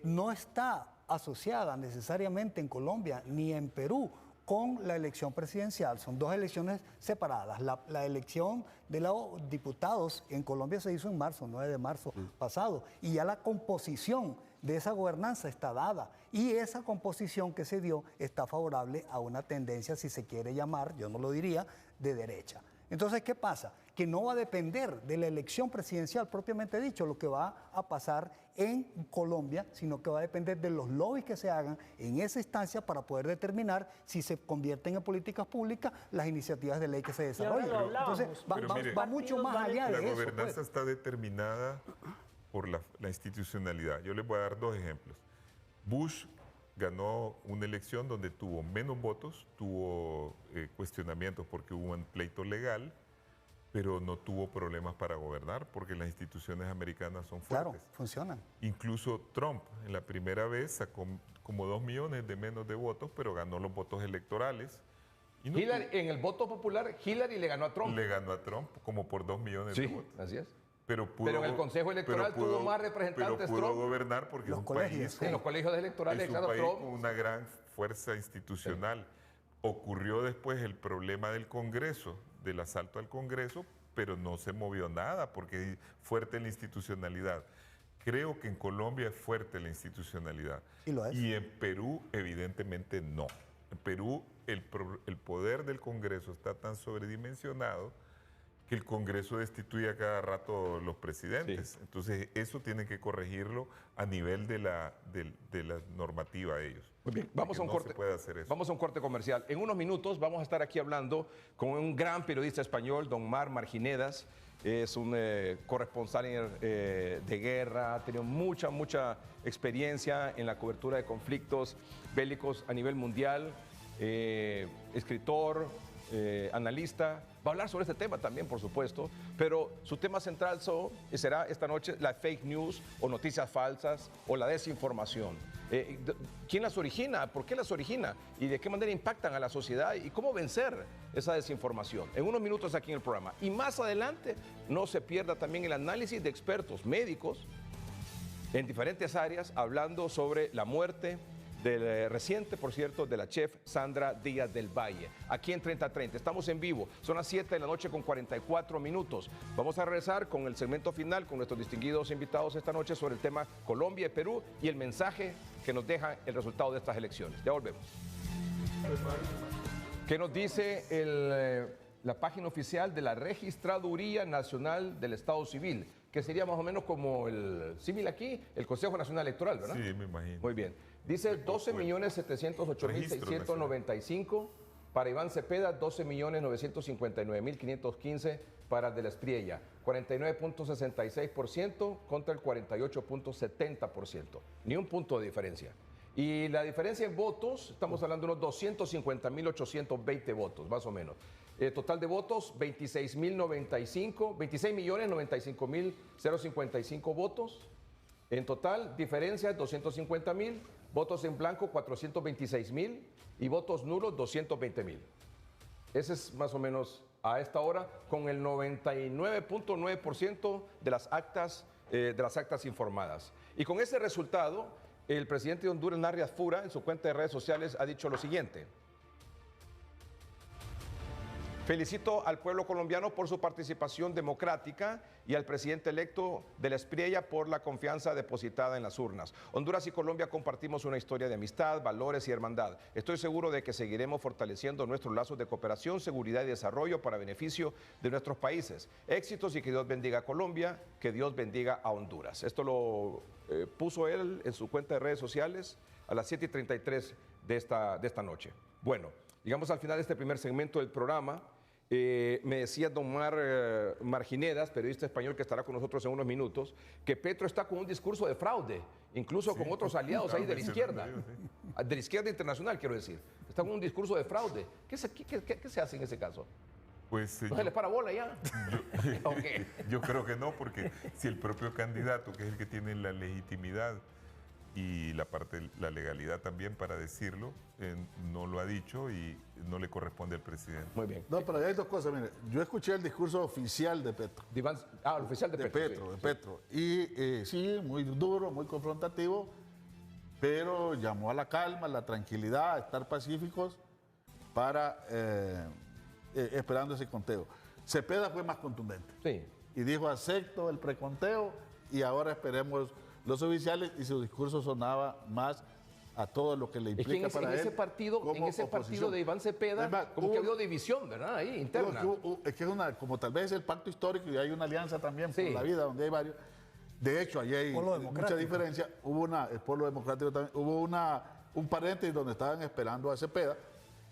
no está asociada necesariamente en Colombia ni en Perú con la elección presidencial. Son dos elecciones separadas. La elección de los diputados en Colombia se hizo en marzo, 9 de marzo pasado, y ya la composición de esa gobernanza está dada, y esa composición que se dio está favorable a una tendencia, si se quiere llamar, yo no lo diría, de derecha. Entonces, ¿qué pasa? Que no va a depender de la elección presidencial propiamente dicho lo que va a pasar en Colombia, sino que va a depender de los lobbies que se hagan en esa instancia para poder determinar si se convierten en políticas públicas las iniciativas de ley que se desarrollen. Entonces, va mucho más allá de eso. La gobernanza está determinada por la institucionalidad. Yo les voy a dar dos ejemplos. Bush ganó una elección donde tuvo menos votos, tuvo cuestionamientos porque hubo un pleito legal, pero no tuvo problemas para gobernar porque las instituciones americanas son fuertes. Claro, funcionan. Incluso Trump en la primera vez sacó como 2 millones de menos de votos, pero ganó los votos electorales. Y no en el voto popular, Hillary le ganó a Trump. Le ganó a Trump como por 2 millones de votos. Así es. Pero en el Consejo Electoral tuvo más representantes Trump. Pero pudo gobernar porque es un país... En los colegios electorales, es un país con una gran fuerza institucional. Ocurrió después el problema del Congreso, del asalto al Congreso, pero no se movió nada porque es fuerte la institucionalidad. Creo que en Colombia es fuerte la institucionalidad. ¿Y lo es? Y en Perú, evidentemente, no. En Perú, el poder del Congreso está tan sobredimensionado que el Congreso destituye a cada rato los presidentes. Sí. Entonces, eso tienen que corregirlo a nivel de la normativa de ellos. Muy bien, vamos a un corte. Se puede hacer eso. Vamos a un corte comercial. En unos minutos vamos a estar aquí hablando con un gran periodista español, don Mar Marginedas. Es un corresponsal de guerra, ha tenido mucha experiencia en la cobertura de conflictos bélicos a nivel mundial, escritor, analista. Va a hablar sobre este tema también, por supuesto, pero su tema central será esta noche la fake news o noticias falsas o la desinformación. ¿Quién las origina? ¿Por qué las origina? ¿Y de qué manera impactan a la sociedad? ¿Y cómo vencer esa desinformación? En unos minutos aquí en el programa. Y más adelante, no se pierda también el análisis de expertos médicos en diferentes áreas, hablando sobre la muerte reciente, por cierto, de la chef Sandra Díaz del Valle, aquí en 30:30. Estamos en vivo, son las 7 de la noche con 44 minutos. Vamos a regresar con el segmento final con nuestros distinguidos invitados esta noche sobre el tema Colombia y Perú y el mensaje que nos deja el resultado de estas elecciones. Ya volvemos. ¿Qué nos dice la página oficial de la Registraduría Nacional del Estado Civil? Que sería más o menos como el civil aquí, el Consejo Nacional Electoral, ¿verdad? Sí, me imagino. Muy bien. Dice 12.708.695 Para Iván Cepeda, 12.959.515 para de la Espriella, 49.66% contra el 48.70%. Ni un punto de diferencia. Y la diferencia en votos, estamos hablando de unos 250.820 votos, más o menos. Total de votos, 26.095.055 votos. En total, diferencia, 250.000. Votos en blanco, 426.000. Y votos nulos, 220.000. Ese es más o menos a esta hora, con el 99.9% de las actas informadas. Y con ese resultado, el presidente de Honduras, Narrias Fura, en su cuenta de redes sociales ha dicho lo siguiente: felicito al pueblo colombiano por su participación democrática y al presidente electo de la Espriella por la confianza depositada en las urnas. Honduras y Colombia compartimos una historia de amistad, valores y hermandad. Estoy seguro de que seguiremos fortaleciendo nuestros lazos de cooperación, seguridad y desarrollo para beneficio de nuestros países. Éxitos y que Dios bendiga a Colombia, que Dios bendiga a Honduras. Esto lo puso él en su cuenta de redes sociales a las 7:33 de esta noche. Bueno, llegamos al final de este primer segmento del programa. Me decía don Marginedas, periodista español que estará con nosotros en unos minutos, que Petro está con un discurso de fraude, incluso con otros aliados ahí de la izquierda, de la izquierda internacional, quiero decir. Está con un discurso de fraude. ¿Qué se hace en ese caso? Pues, ¿No se le para bola ya? Okay. Yo creo que no, porque si el propio candidato, que es el que tiene la legitimidad y la legalidad también para decirlo, no lo ha dicho y no le corresponde al presidente. Muy bien. No, pero hay dos cosas. Mire, yo escuché el discurso oficial de Petro. El oficial de Petro. De Petro. Y sí, muy duro, muy confrontativo, pero llamó a la calma, a la tranquilidad, a estar pacíficos para esperando ese conteo. Cepeda fue más contundente. Sí. Y dijo, acepto el preconteo y ahora esperemos los oficiales, y su discurso sonaba más a todo lo que le implica es que para en él. En ese partido de Iván Cepeda, Además, como que ha habido división, ¿verdad? Ahí, interna. Es que es como tal vez el pacto histórico y hay una alianza también Sí. por la vida donde hay varios. De hecho, allí hay mucha diferencia. El pueblo democrático también, hubo un paréntesis donde estaban esperando a Cepeda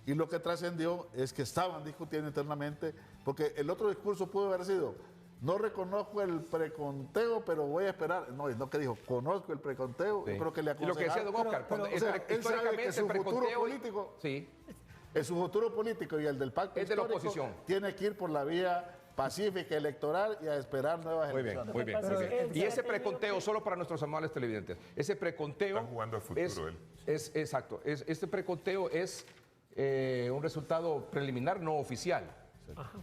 y lo que trascendió es que estaban discutiendo internamente, porque el otro discurso pudo haber sido: no reconozco el preconteo, pero voy a esperar. No que dijo, conozco el preconteo. Sí. Yo creo que le Y lo que decía don Oscar, él sabe que su futuro político, sí, su futuro político y el del pacto es de la histórico oposición. tiene que ir por la vía pacífica electoral y a esperar nuevas Muy bien, elecciones. muy bien. Lo que pasa Muy bien. es que Y él ese ha tenido preconteo, que- solo para nuestros amables televidentes, ese preconteo Está jugando al futuro él. Exacto, este preconteo es un resultado preliminar no oficial,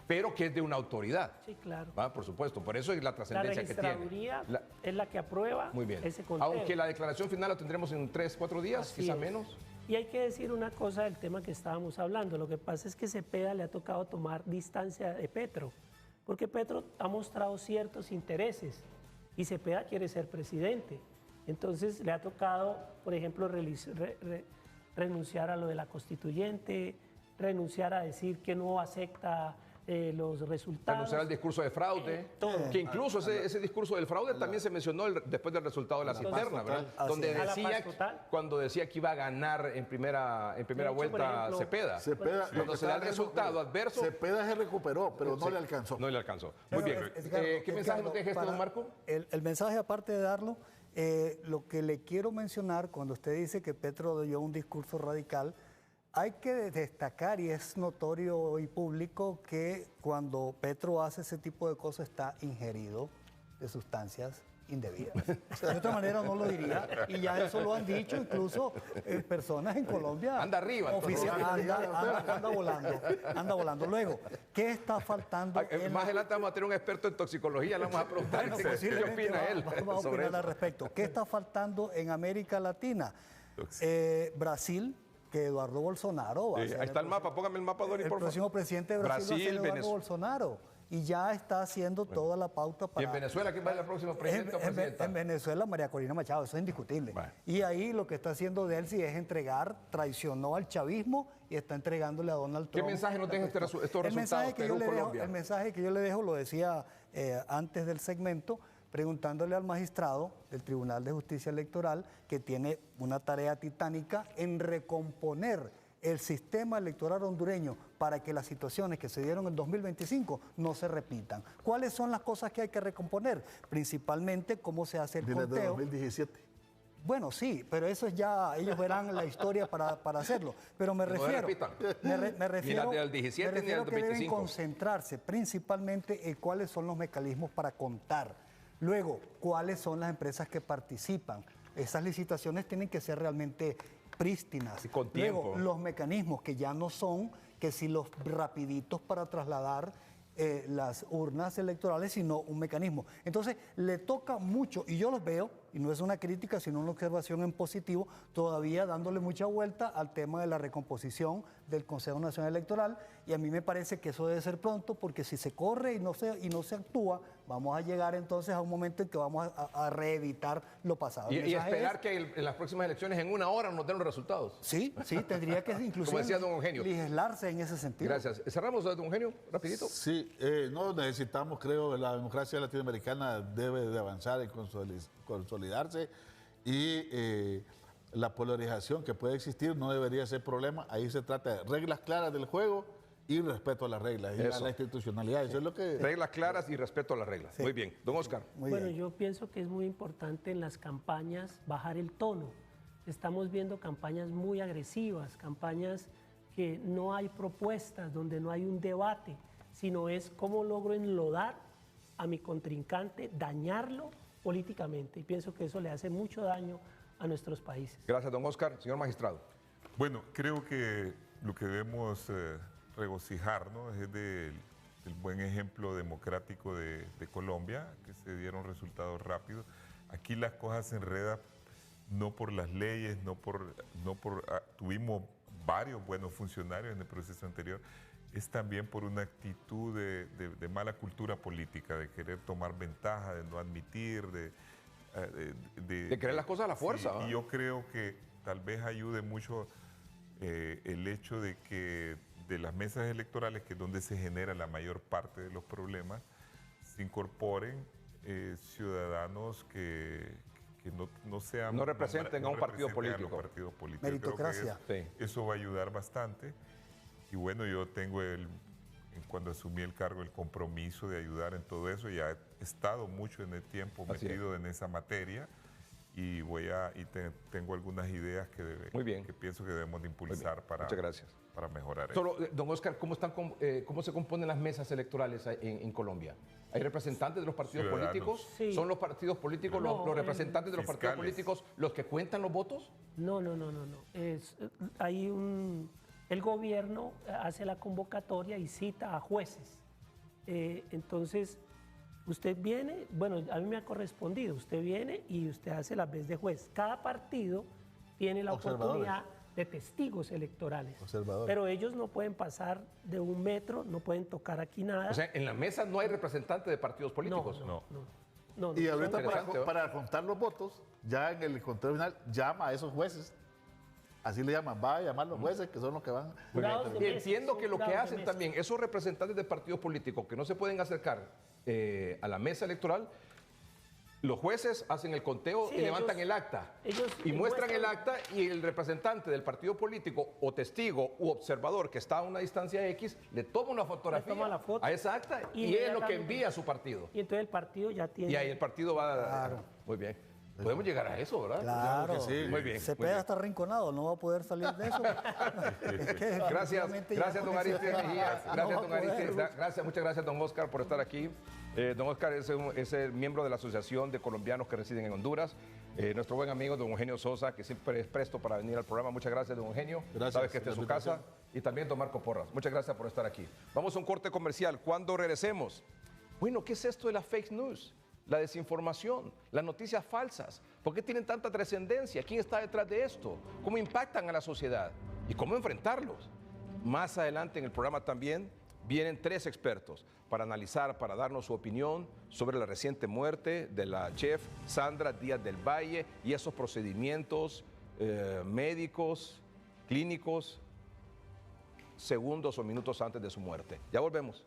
pero que es de una autoridad. Sí, claro. ¿Va? Por supuesto, por eso es la La trascendencia que tiene. registraduría es la que aprueba Muy bien. ese conteo. Aunque la declaración final la tendremos en 3, 4 días, Así quizá es. menos. Y hay que decir una cosa del tema que estábamos hablando. Lo que pasa es que Cepeda le ha tocado tomar distancia de Petro, porque Petro ha mostrado ciertos intereses y Cepeda quiere ser presidente. Entonces le ha tocado, por ejemplo, renunciar a lo de la constituyente, renunciar a decir que no acepta los resultados. Renunciar al discurso de fraude, todo. que incluso ese discurso del fraude también se mencionó después del resultado de las internas, ¿verdad? Así Donde es. A la decía, paz total. cuando decía que iba a ganar en primera De hecho, por vuelta ejemplo, Cepeda. Cepeda, lo Cuando que se da el está- resultado adverso, Cepeda se recuperó, pero no sí, le alcanzó. No le alcanzó. Muy Pero, bien. Edgardo, ¿Qué mensaje Edgardo, nos deja este, don para- Marco? El mensaje, aparte de darlo, lo que le quiero mencionar, cuando usted dice que Petro dio un discurso radical, hay que destacar, y es notorio y público, que cuando Petro hace ese tipo de cosas está ingerido de sustancias indebidas. De otra manera no lo diría, y ya eso lo han dicho incluso personas en Colombia. Anda arriba, entonces. Anda volando. Luego, ¿qué está faltando? Más adelante vamos a tener un experto en toxicología, le vamos a preguntar Bueno, qué posiblemente opina él vamos a sobre opinar al eso. respecto. ¿Qué está faltando en América Latina? Brasil, que Eduardo Bolsonaro va a ser Ahí está el mapa, póngame el mapa, Dori, el por próximo favor. presidente de Brasil, va a ser Brasil, Eduardo Venezuela. Bolsonaro. Y ya está haciendo toda la pauta ¿Y para... en Venezuela quién va a ser la próxima presidenta o presidenta? En Venezuela, María Corina Machado, eso es indiscutible. Bueno. Y ahí lo que está haciendo Delcy es traicionó al chavismo y está entregándole a Donald ¿Qué Trump. mensaje nos deja estos el resultados mensaje que yo le dejo, Perú-Colombia? el mensaje que yo le dejo, lo decía antes del segmento, preguntándole al magistrado del Tribunal de Justicia Electoral, que tiene una tarea titánica en recomponer el sistema electoral hondureño para que las situaciones que se dieron en 2025 no se repitan. ¿Cuáles son las cosas que hay que recomponer? Principalmente cómo se hace el Desde conteo. 2017. Bueno, sí, pero eso es ya, ellos verán la historia para hacerlo. Pero me no se refiero, repitan. me refiero, Ni la del 17 me ni la refiero del que deben 25. concentrarse principalmente en cuáles son los mecanismos para contar. Luego, cuáles son las empresas que participan. Esas licitaciones tienen que ser realmente prístinas. Y con Luego, tiempo. los mecanismos que ya no son que si los rapiditos para trasladar las urnas electorales, sino un mecanismo. Entonces, le toca mucho, y yo los veo, y no es una crítica, sino una observación en positivo, todavía dándole mucha vuelta al tema de la recomposición del Consejo Nacional Electoral, y a mí me parece que eso debe ser pronto, porque si se corre y no se actúa, vamos a llegar entonces a un momento en que vamos a reeditar lo pasado. Y El mensaje esperar es- que en las próximas elecciones en una hora nos den los resultados. Sí, tendría que inclusive Como decía don Eugenio. legislarse en ese sentido. Gracias. Cerramos, don Eugenio, rapidito. Sí, no necesitamos, creo, la democracia latinoamericana debe de avanzar en consolidarse y la polarización que puede existir no debería ser problema. Ahí se trata de reglas claras del juego y respeto a las reglas y a Eso. la institucionalidad. Eso es lo que... Reglas claras y respeto a las reglas. Muy bien. Don Oscar. Muy Bueno, bien. yo pienso que es muy importante en las campañas bajar el tono. Estamos viendo campañas muy agresivas, campañas que no hay propuestas, donde no hay un debate, sino es cómo logro enlodar a mi contrincante, dañarlo políticamente. Y pienso que eso le hace mucho daño a nuestros países. Gracias, don Oscar. Señor magistrado. Bueno, creo que lo que debemos regocijarnos es del buen ejemplo democrático de Colombia, que se dieron resultados rápidos. Aquí las cosas se enredan no por las leyes, tuvimos varios buenos funcionarios en el proceso anterior, es también por una actitud de mala cultura política, de querer tomar ventaja, de no admitir, De querer las cosas a la fuerza. Sí, ¿va? y yo creo que tal vez ayude mucho el hecho de que de las mesas electorales, que es donde se genera la mayor parte de los problemas, se incorporen ciudadanos que no sean... No representen a un partido representen a los político. partidos políticos. Meritocracia. Creo que Sí. eso va a ayudar bastante. Y bueno, yo tengo cuando asumí el cargo, el compromiso de ayudar en todo eso. Ya he estado mucho en el tiempo Así es. metido en esa materia y tengo algunas ideas Muy bien. que pienso que debemos de impulsar para, Muchas gracias. para mejorar eso. Solo, don Oscar, ¿cómo se componen las mesas electorales en Colombia? ¿Hay representantes de los partidos Ciudadanos. políticos? Sí. ¿Son los partidos políticos, No, los representantes de los partidos fiscales. políticos los que cuentan los votos? No. El gobierno hace la convocatoria y cita a jueces. Entonces, usted viene, bueno, a mí me ha correspondido, usted viene y usted hace la vez de juez. Cada partido tiene la Observadores. oportunidad de testigos electorales. Observadores. Pero ellos no pueden pasar de 1 metro, no pueden tocar aquí nada. O sea, en la mesa no hay representantes de partidos políticos. No. Y ahorita interesante, ¿no? para contar los votos, ya en el conteo final, llama a esos jueces. Así le llaman, va a llamar a los jueces que son los que van. Jurados de Y mesa, entiendo son que lo que jurados de hacen mesa. también, esos representantes de partidos políticos que no se pueden acercar a la mesa electoral, los jueces hacen el conteo Sí, y levantan ellos- el acta. ellos Y muestran el muestran- acta y el representante del partido político o testigo u observador que está a una distancia X le toma una fotografía toma la foto. a esa acta y es lo que Inmediatamente. envía a su partido. Y entonces el partido ya tiene... Y ahí el partido va a... Claro. Muy bien. Podemos llegar a eso, ¿verdad? Claro. que sí. Muy bien. Se muy pega bien. hasta arrinconado, no va a poder salir de eso. Es que Gracias, definitivamente ya gracias con don ese Aristides tema Mejía, no gracias va a don poder. Aristides, gracias, muchas gracias don Oscar por estar aquí. Don Oscar es el miembro de la Asociación de Colombianos que residen en Honduras. Nuestro buen amigo don Eugenio Sosa, que siempre es presto para venir al programa. Muchas gracias don Eugenio, Gracias sabes que esta por es la su casa. invitación. Y también don Marco Porras, muchas gracias por estar aquí. Vamos a un corte comercial. Cuando regresemos, bueno, ¿qué es esto de la fake news? La desinformación, las noticias falsas. ¿Por qué tienen tanta trascendencia? ¿Quién está detrás de esto? ¿Cómo impactan a la sociedad? ¿Y cómo enfrentarlos? Más adelante en el programa también vienen 3 expertos para analizar, para darnos su opinión sobre la reciente muerte de la chef Sandra Díaz del Valle y esos procedimientos médicos, clínicos, segundos o minutos antes de su muerte. Ya volvemos.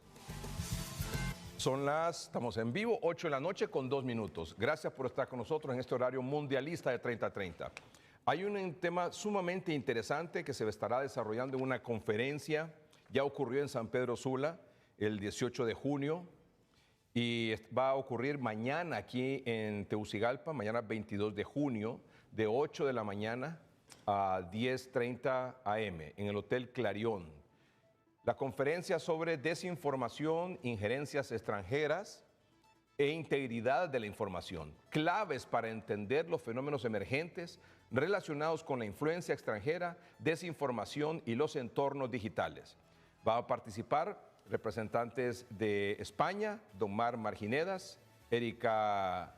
Estamos en vivo, 8 de la noche con 2 minutos. Gracias por estar con nosotros en este horario mundialista de 30 a 30. Hay un tema sumamente interesante que se estará desarrollando en una conferencia. Ya ocurrió en San Pedro Sula el 18 de junio y va a ocurrir mañana aquí en Tegucigalpa, mañana 22 de junio, de 8 de la mañana a 10:30 AM en el Hotel Clarion. La conferencia sobre desinformación, injerencias extranjeras e integridad de la información, claves para entender los fenómenos emergentes relacionados con la influencia extranjera, desinformación y los entornos digitales. Va a participar representantes de España, Don Mar Marginedas, Erika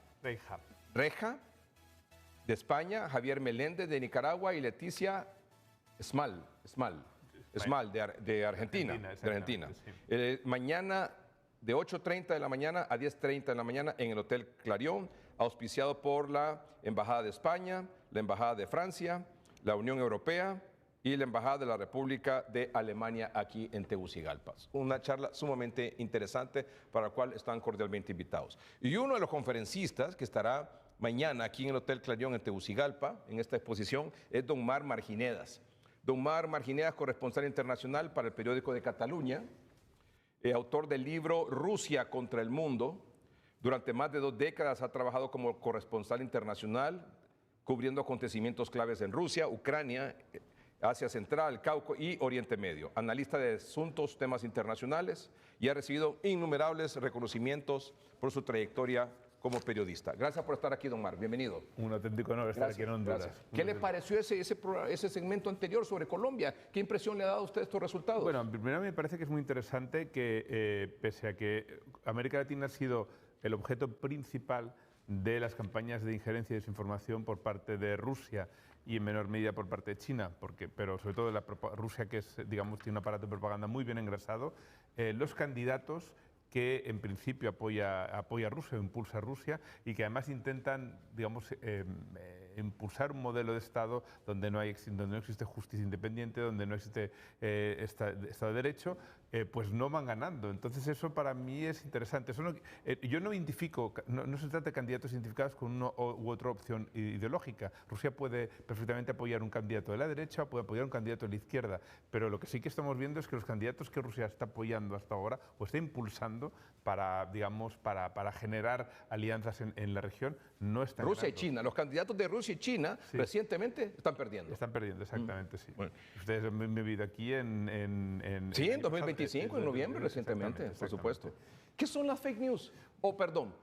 Reja de España, Javier Meléndez de Nicaragua y Leticia Esmal de Argentina. Sí. Mañana de 8:30 de la mañana a 10:30 de la mañana en el Hotel Clarion, auspiciado por la Embajada de España, la Embajada de Francia, la Unión Europea y la Embajada de la República de Alemania aquí en Tegucigalpa. Una charla sumamente interesante para la cual están cordialmente invitados. Y uno de los conferencistas que estará mañana aquí en el Hotel Clarion en Tegucigalpa, en esta exposición, es Don Mar Marginedas. Don Mar Marginedas, corresponsal internacional para el periódico de Cataluña, autor del libro Rusia contra el mundo. Durante más de 2 décadas ha trabajado como corresponsal internacional, cubriendo acontecimientos claves en Rusia, Ucrania, Asia Central, Cauca y Oriente Medio. Analista de asuntos, temas internacionales y ha recibido innumerables reconocimientos por su trayectoria como periodista. Gracias por estar aquí, don Mar. Bienvenido. Un auténtico honor estar aquí en Honduras. Gracias. ¿Qué le pareció ese segmento anterior sobre Colombia? ¿Qué impresión le ha dado a usted estos resultados? Bueno, primero me parece que es muy interesante que, pese a que América Latina ha sido el objeto principal de las campañas de injerencia y desinformación por parte de Rusia y en menor medida por parte de China, pero sobre todo de Rusia, que es, digamos, tiene un aparato de propaganda muy bien engrasado, los candidatos que en principio apoya a Rusia o impulsa a Rusia y que además intentan, digamos, impulsar un modelo de Estado donde no existe justicia independiente, donde no existe Estado de Derecho, pues no van ganando. Entonces eso para mí es interesante. Eso yo no identifico, no se trata de candidatos identificados con una u otra opción ideológica. Rusia puede perfectamente apoyar un candidato de la derecha, puede apoyar un candidato de la izquierda, pero lo que sí que estamos viendo es que los candidatos que Rusia está apoyando hasta ahora o está impulsando para, digamos, para generar alianzas en la región no están Rusia ganando. y China. Los candidatos de Rusia y China recientemente están perdiendo. Están perdiendo, exactamente, sí. Bueno. Ustedes han vivido aquí en Sí, en 2025, en noviembre recientemente, por supuesto. ¿Qué son las fake news? Perdón,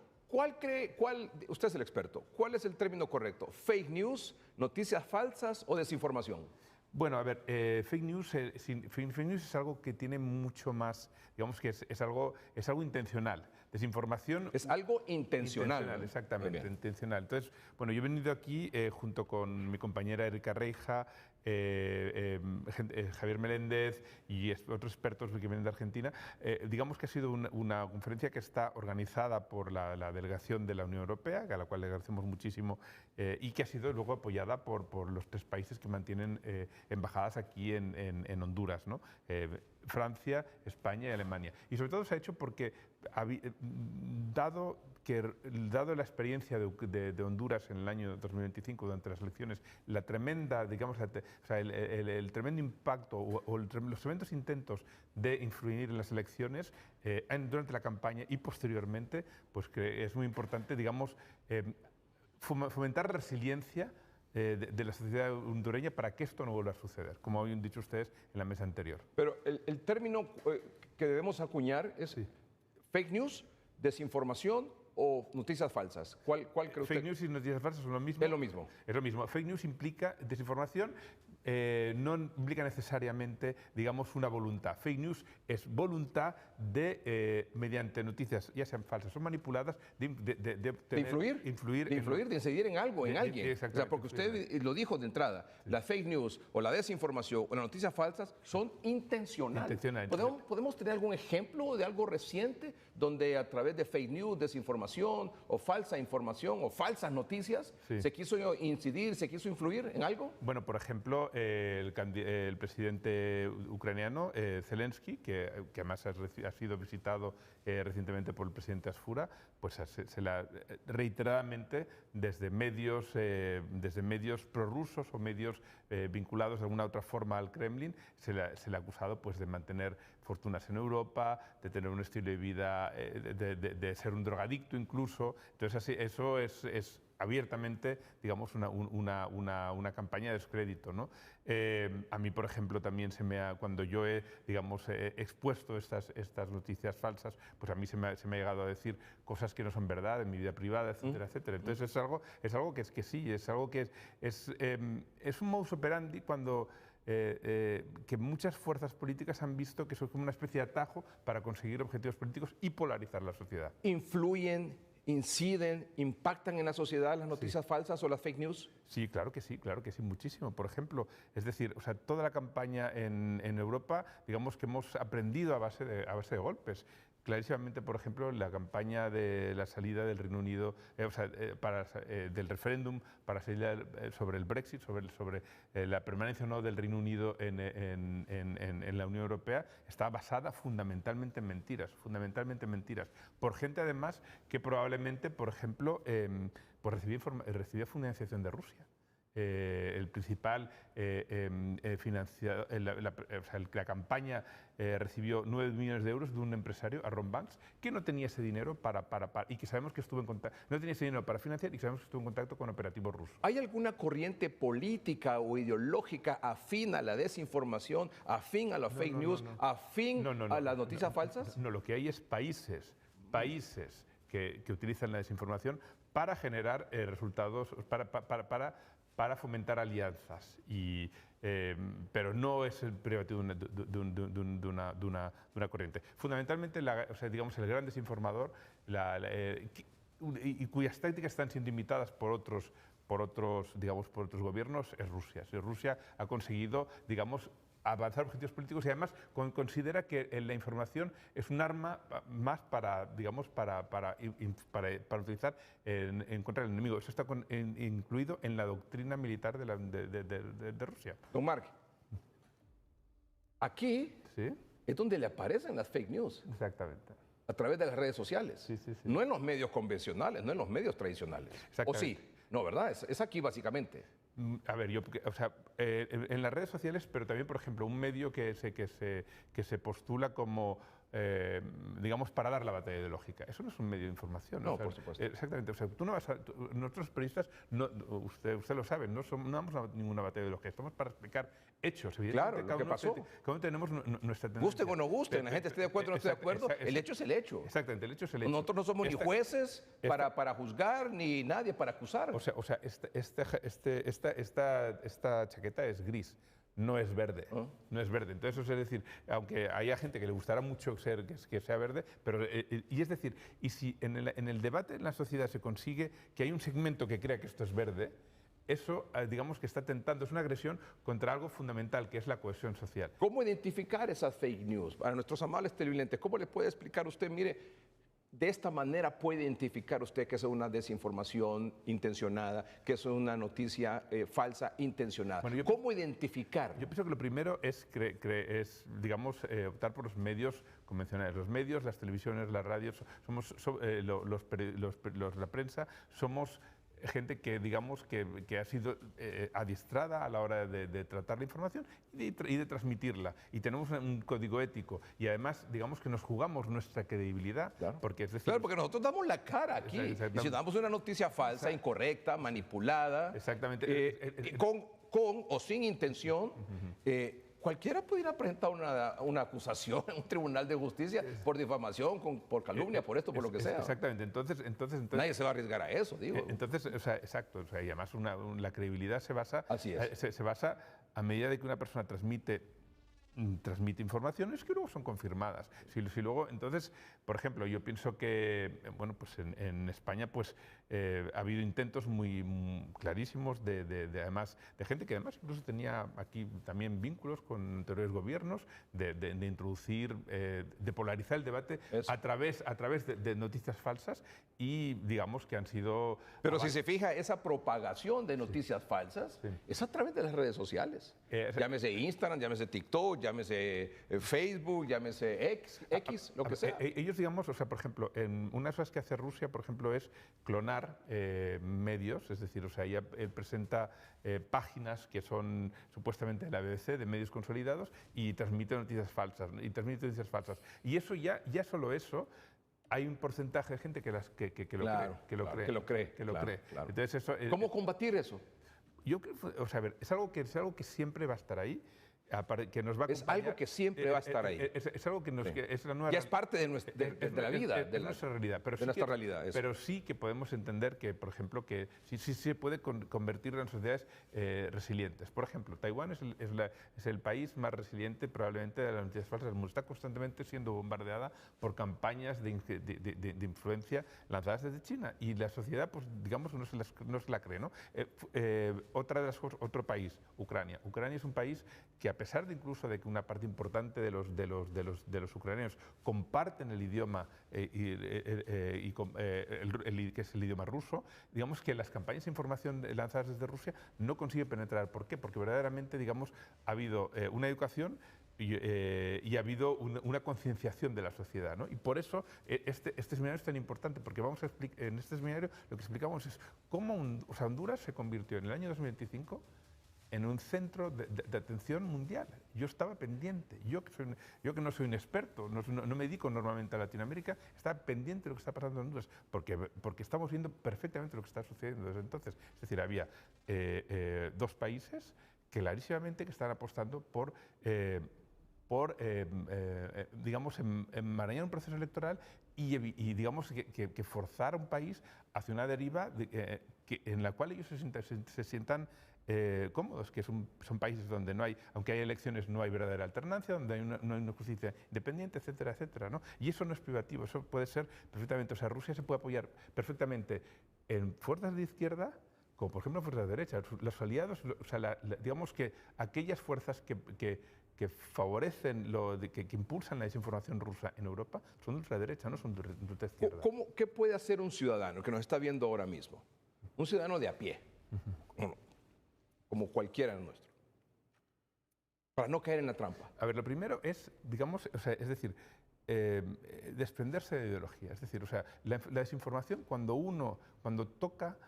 usted es el experto, ¿cuál es el término correcto? ¿Fake news, noticias falsas o desinformación? Bueno, a ver, fake news es algo que tiene mucho más, digamos que es algo intencional. Desinformación... Es algo intencional. Exactamente, intencional. Entonces, bueno, yo he venido aquí junto con mi compañera Erika Reja, Javier Meléndez y otros expertos que vienen de Argentina. Digamos que ha sido una conferencia que está organizada por la delegación de la Unión Europea, a la cual le agradecemos muchísimo, y que ha sido luego apoyada por los 3 países que mantienen embajadas aquí en Honduras, ¿no? Francia, España y Alemania. Y sobre todo se ha hecho porque, dado la experiencia de Honduras en el año 2025 durante las elecciones, la tremenda, digamos, el tremendo impacto o los tremendos intentos de influir en las elecciones durante la campaña y posteriormente, pues que es muy importante, digamos, fomentar resiliencia de la sociedad hondureña para que esto no vuelva a suceder, como habían dicho ustedes en la mesa anterior. Pero el término que debemos acuñar es fake news, desinformación o noticias falsas. ¿Cuál cree usted? Fake news y noticias falsas son lo mismo. Es lo mismo. Es lo mismo. Fake news implica desinformación. No implica necesariamente, digamos, una voluntad. Fake news es voluntad de, mediante noticias, ya sean falsas o manipuladas, de influir, de incidir en algo, en alguien. O sea, porque usted lo dijo de entrada, la fake news o la desinformación o las noticias falsas son intencionales. ¿Podemos tener algún ejemplo de algo reciente donde a través de fake news, desinformación o falsa información o falsas noticias se quiso incidir, se quiso influir en algo? Bueno, por ejemplo, el presidente ucraniano, Zelensky, que además ha sido visitado recientemente por el presidente Asfura, pues reiteradamente desde medios prorrusos o medios vinculados de alguna otra forma al Kremlin, se le ha acusado pues, de mantener fortunas en Europa, de tener un estilo de vida, de ser un drogadicto incluso. Entonces, eso es abiertamente, digamos, una campaña de descrédito, ¿no? A mí, por ejemplo, también cuando yo he, digamos, expuesto estas noticias falsas, pues a mí se me ha llegado a decir cosas que no son verdad en mi vida privada, etcétera, etcétera. Entonces es algo que sí, es algo que es un modus operandi cuando que muchas fuerzas políticas han visto que eso es como una especie de atajo para conseguir objetivos políticos y polarizar la sociedad. ¿Influyen, inciden, impactan en la sociedad las noticias falsas o las fake news? Sí, claro que sí, muchísimo. Por ejemplo, es decir, o sea, toda la campaña en Europa, digamos que hemos aprendido a base de golpes. Clarísimamente, por ejemplo, la campaña de la salida del Reino Unido, del referéndum para salir sobre el Brexit, sobre la permanencia o no del Reino Unido en la Unión Europea, está basada fundamentalmente en mentiras, por gente además que probablemente, por ejemplo, pues recibía financiación de Rusia. El principal financiador, la campaña recibió 9 millones de euros de un empresario, Aaron Banks, que no tenía ese dinero y que sabemos que estuvo en contacto, no tenía ese dinero para financiar y sabemos que estuvo en contacto con operativos rusos. ¿Hay alguna corriente política o ideológica afín a la desinformación, afín a las fake news, afín a las noticias falsas? No, lo que hay es países que utilizan la desinformación para generar resultados, para fomentar alianzas, pero no es el privativo de una corriente. Fundamentalmente, digamos, el gran desinformador y cuyas tácticas están siendo imitadas por otros gobiernos es Rusia. Si Rusia ha conseguido, digamos, avanzar objetivos políticos y además considera que la información es un arma más para utilizar en contra del enemigo. Eso está incluido en la doctrina militar de Rusia. Don Marc, aquí ¿sí? es donde le aparecen las fake news. Exactamente. A través de las redes sociales. Sí. No en los medios convencionales, no en los medios tradicionales. ¿O sí? No, ¿verdad? Es aquí básicamente. A ver, en las redes sociales, pero también, por ejemplo, un medio que se postula como, digamos, para dar la batalla ideológica. Eso no es un medio de información. No, por supuesto. Exactamente. O sea, nosotros periodistas, usted lo sabe, no vamos a ninguna batalla ideológica. Estamos para explicar hechos. Claro, lo que pasó. Cada uno tenemos nuestra tendencia. Gusten o no gusten, la gente esté de acuerdo o no esté de acuerdo, el hecho es el hecho. Exactamente, el hecho es el hecho. Nosotros no somos ni jueces para juzgar, ni nadie para acusar. O sea, esta chaqueta es gris, no es verde. No es verde. Entonces, es decir, aunque haya gente que le gustará mucho que sea verde, pero, y es decir, y si en el debate en la sociedad se consigue que hay un segmento que crea que esto es verde, eso, digamos que está tentando, es una agresión contra algo fundamental, que es la cohesión social. ¿Cómo identificar esas fake news? Para nuestros amables televidentes, ¿cómo le puede explicar usted, mire, de esta manera puede identificar usted que es una desinformación intencionada, que es una noticia falsa intencionada? Bueno, ¿cómo identificar? Yo pienso que lo primero es digamos, optar por los medios convencionales. Los medios, las televisiones, las radios, la prensa, somos gente que, digamos, que ha sido adiestrada a la hora de tratar la información y de transmitirla. Y tenemos un código ético. Y además, digamos que nos jugamos nuestra credibilidad. Claro, porque, es decir, claro, porque nosotros damos la cara aquí. Y si damos una noticia falsa, incorrecta, manipulada, con o sin intención, cualquiera pudiera presentar una acusación en un tribunal de justicia por difamación, por calumnia, por esto, por lo que sea. Exactamente. Entonces, nadie se va a arriesgar a eso, digo. Entonces, o sea, exacto. O sea, y además la credibilidad se basa, se basa a medida de que una persona transmite informaciones que luego son confirmadas. Si luego, entonces, por ejemplo, yo pienso que, bueno, pues en España pues, ha habido intentos muy clarísimos además, de gente que además incluso tenía aquí también vínculos con anteriores gobiernos, de introducir, de polarizar el debate a través de noticias falsas y digamos que han sido... Pero si se fija, esa propagación de noticias falsas es a través de las redes sociales. Llámese Instagram, llámese TikTok, llámese Facebook, llámese X, lo que sea. Ellos, digamos, o sea, por ejemplo, una de las cosas que hace Rusia, por ejemplo, es clonar medios, es decir, o sea, ella presenta páginas que son supuestamente de la BBC, de medios consolidados, y transmite noticias falsas, Y eso ya solo eso, hay un porcentaje de gente que lo cree. Claro. Entonces eso, ¿Cómo combatir eso? yo creo, o sea, a ver, es algo que siempre va a estar ahí, que nos va a Es acompañar. algo que siempre va a estar ahí. Es algo que nos, que es la nueva Ya es parte de, de la vida. de nuestra realidad. Pero de nuestra realidad. Pero sí que podemos entender que, por ejemplo, que sí se puede convertir en sociedades resilientes. Por ejemplo, Taiwán es el país más resiliente probablemente de las noticias falsas del mundo. Está constantemente siendo bombardeada por campañas de influencia lanzadas desde China. Y la sociedad, pues digamos, no se la cree, ¿no? Otra de las cosas, otro país, Ucrania. Ucrania es un país que, a pesar de incluso de que una parte importante de los ucranianos comparten el idioma que es el idioma ruso, digamos que las campañas de información lanzadas desde Rusia no consiguen penetrar. ¿Por qué? Porque verdaderamente, digamos, ha habido una educación y ha habido una concienciación de la sociedad, ¿no? Y por eso este seminario es tan importante, porque en este seminario lo que explicamos es cómo Honduras se convirtió en el año 2025 en un centro de atención mundial. Yo estaba pendiente, yo que no soy un experto, no me dedico normalmente a Latinoamérica, estaba pendiente de lo que está pasando en Honduras, porque estamos viendo perfectamente lo que está sucediendo desde entonces. Es decir, había dos países clarísimamente que están apostando por digamos, enmarañar un proceso electoral y digamos, que forzar a un país hacia una deriva en la cual ellos se sientan cómodos, que son países donde no hay, aunque hay elecciones, no hay verdadera alternancia, donde no hay una justicia independiente, etcétera, etcétera, ¿no? Y eso no es privativo, eso puede ser perfectamente, o sea, Rusia se puede apoyar perfectamente en fuerzas de izquierda, como por ejemplo fuerzas de derecha. Los aliados, o sea, digamos que aquellas fuerzas que favorecen, que impulsan la desinformación rusa en Europa, son de ultraderecha, no son de ultraizquierda. ¿Qué puede hacer un ciudadano que nos está viendo ahora mismo? Un ciudadano de a pie, como cualquiera de nuestro, para no caer en la trampa. A ver, lo primero es, digamos, o sea, es decir, desprenderse de ideología. Es decir, o sea, la desinformación, cuando toca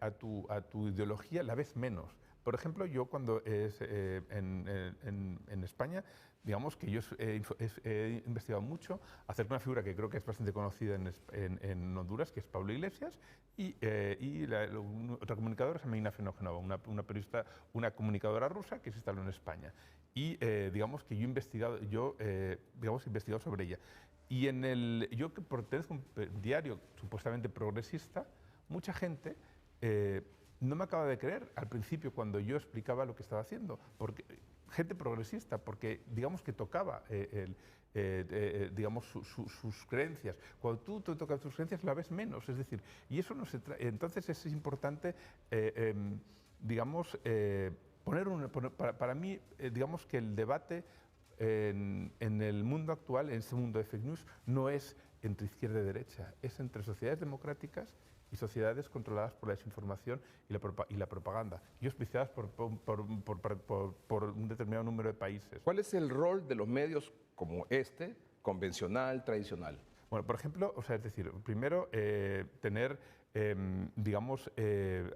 a tu ideología, la ves menos. Por ejemplo, yo cuando en España, digamos que yo he investigado mucho acerca de una figura que creo que es bastante conocida en Honduras, que es Pablo Iglesias, y otra comunicadora se llama Ina Fenogenova, una periodista, una comunicadora rusa que se instaló en España. Y digamos que yo he investigado sobre ella. Y yo que pertenezco a un diario supuestamente progresista, mucha gente no me acaba de creer al principio cuando yo explicaba lo que estaba haciendo, porque gente progresista, porque digamos que tocaba digamos sus creencias. Cuando tú tocas tus creencias la ves menos, es decir, y eso no se entonces es importante, digamos, para mí, digamos que el debate en el mundo actual, en este mundo de fake news, no es entre izquierda y derecha, es entre sociedades democráticas y sociedades controladas por la desinformación y la propaganda, y auspiciadas por un determinado número de países. ¿Cuál es el rol de los medios como convencional, tradicional? Bueno, por ejemplo, o sea, es decir, primero tener, digamos,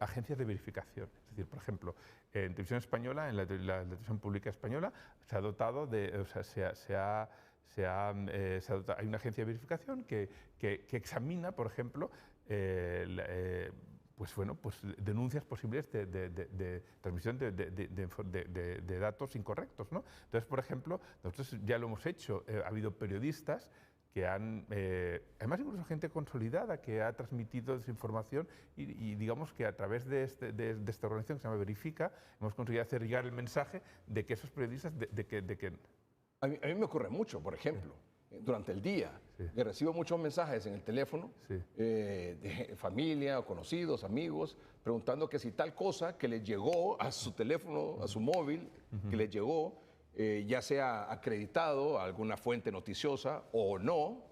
agencias de verificación. Es decir, por ejemplo, en televisión española, en la televisión pública española, se ha dotado de, o sea, hay una agencia de verificación que examina, por ejemplo, pues denuncias posibles de transmisión de datos incorrectos, ¿no? Entonces, por ejemplo, nosotros ya lo hemos hecho, ha habido periodistas que han, además incluso gente consolidada que ha transmitido desinformación y digamos que a través de esta organización que se llama Verifica, hemos conseguido hacer llegar el mensaje de que esos periodistas, A mí me ocurre mucho, por ejemplo, durante el día, que recibo muchos mensajes en el teléfono de familia, o conocidos, amigos, preguntando que si tal cosa que les llegó a su teléfono, a su móvil, que les llegó, ya sea acreditado a alguna fuente noticiosa o no,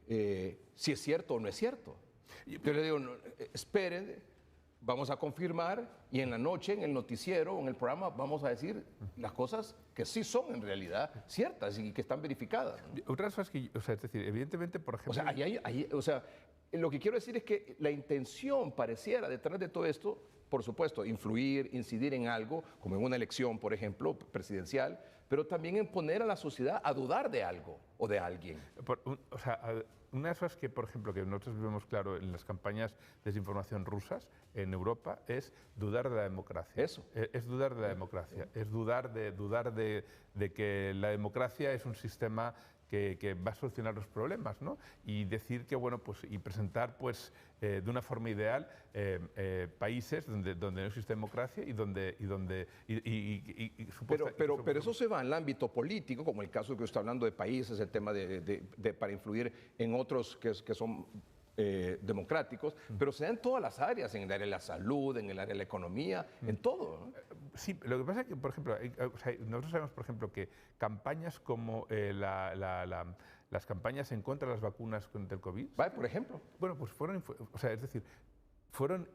si es cierto o no es cierto. Yo le digo, no, esperen, vamos a confirmar y en la noche, en el noticiero o en el programa, vamos a decir las cosas que sí son en realidad ciertas y que están verificadas, ¿no? Otras cosas que, o sea, es decir, evidentemente, por ejemplo... O sea, o sea, lo que quiero decir es que la intención pareciera detrás de todo esto, por supuesto, influir, incidir en algo, como en una elección, por ejemplo, presidencial, pero también en poner a la sociedad a dudar de algo o de alguien. O sea, una de las cosas que, por ejemplo, que nosotros vemos claro en las campañas de desinformación rusas en Europa es dudar de la democracia. Eso. Es dudar de la democracia. Es dudar de que la democracia es un sistema que va a solucionar los problemas, ¿no? Y decir que, bueno, pues, y presentar, pues, de una forma ideal países donde no existe democracia y donde... Pero eso se va al ámbito político, como el caso que usted está hablando de países, el tema para influir en otros que son democráticos, pero se da en todas las áreas, en el área de la salud, en el área de la economía, en todo, ¿no? Sí, lo que pasa es que, por ejemplo, nosotros sabemos, por ejemplo, que campañas como las campañas en contra de las vacunas contra el COVID... ¿Vale? Por ejemplo. Bueno, pues fueron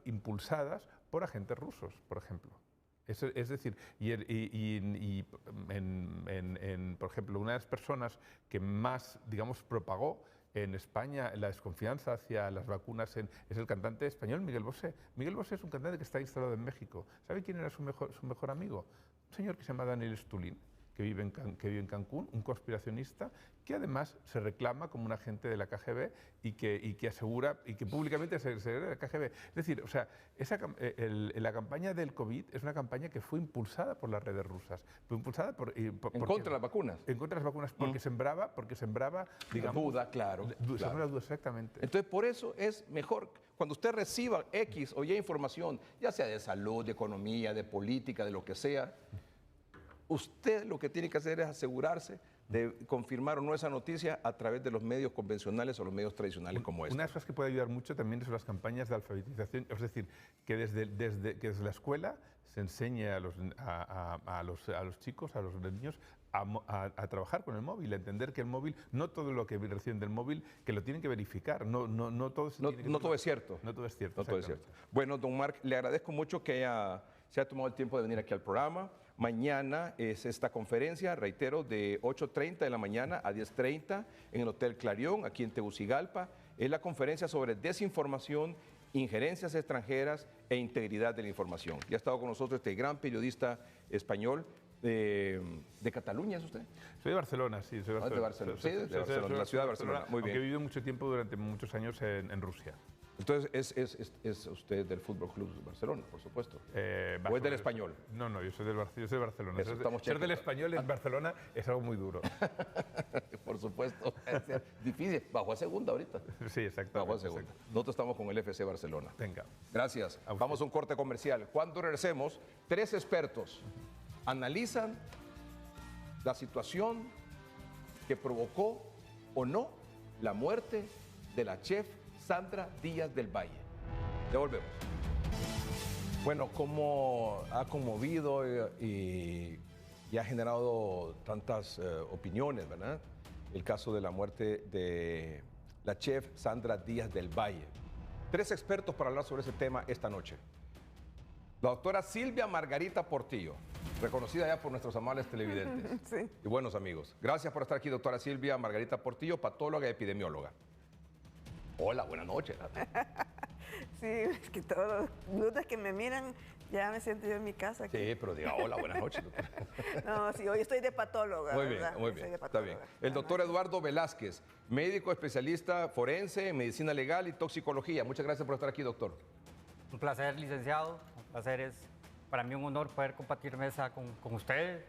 impulsadas por agentes rusos, por ejemplo. Es decir, por ejemplo, una de las personas que más, digamos, propagó en España la desconfianza hacia las vacunas es el cantante español Miguel Bosé. Miguel Bosé es un cantante que está instalado en México. ¿Sabe quién era su mejor amigo? Un señor que se llama Daniel Stulin, que vive en Cancún, un conspiracionista que además se reclama como un agente de la KGB y que asegura y que públicamente se de la KGB. Es decir, o sea, la campaña del COVID es una campaña que fue impulsada por las redes rusas, fue impulsada en contra de las vacunas. En contra de las vacunas, porque sembraba, digamos, duda, claro. Sembraba duda, exactamente. Entonces, por eso es mejor cuando usted reciba X o Y información, ya sea de salud, de economía, de política, de lo que sea, usted lo que tiene que hacer es asegurarse de confirmar o no esa noticia a través de los medios convencionales o los medios tradicionales como este. Una de las cosas que puede ayudar mucho también son las campañas de alfabetización, es decir, que desde la escuela se enseñe a los chicos, a los niños, a trabajar con el móvil, a entender que el móvil, no todo lo que reciben del móvil, que lo tienen que verificar, no todo es cierto. No todo es cierto. No todo es cierto. No todo es cierto. Bueno, don Marc, le agradezco mucho que se haya tomado el tiempo de venir aquí al programa. Mañana es esta conferencia, reitero, de 8:30 de la mañana a 10:30 en el Hotel Clarion, aquí en Tegucigalpa. Es la conferencia sobre desinformación, injerencias extranjeras e integridad de la información. Ya ha estado con nosotros este gran periodista español. ¿De Cataluña es usted? Soy de Barcelona, sí. Soy de Barcelona. Sí, de Barcelona, de la ciudad de Barcelona. Muy bien. Aunque he vivido mucho tiempo, durante muchos años, en Rusia. Entonces, ¿es usted del Fútbol Club Barcelona, por supuesto? ¿O es del Español? No, yo soy de Barcelona. Eso, ser del Español en Barcelona es algo muy duro. Por supuesto. Es difícil. Bajó a segunda ahorita. Sí, exactamente. Bajó a segunda. Nosotros estamos con el FC Barcelona. Venga. Gracias. Vamos a un corte comercial. Cuando regresemos, 3 expertos analizan la situación que provocó o no la muerte de la chef Sandra Díaz del Valle. Devolvemos. Bueno, cómo ha conmovido y ha generado tantas opiniones, ¿verdad? El caso de la muerte de la chef Sandra Díaz del Valle. 3 expertos para hablar sobre ese tema esta noche. La doctora Silvia Margarita Portillo, reconocida ya por nuestros amables televidentes sí. Y buenos amigos. Gracias por estar aquí, doctora Silvia Margarita Portillo, patóloga y epidemióloga. Hola, buenas noches. Sí, es que todos los lunes que me miran, ya me siento yo en mi casa. Aquí. Sí, pero diga hola, buenas noches, doctora. No, sí, hoy estoy de patóloga. Muy bien, ¿verdad? muy bien, está bien. El doctor Eduardo Velázquez, médico especialista forense en medicina legal y toxicología. Muchas gracias por estar aquí, doctor. Un placer, licenciado. Un placer, es para mí un honor poder compartir mesa con usted,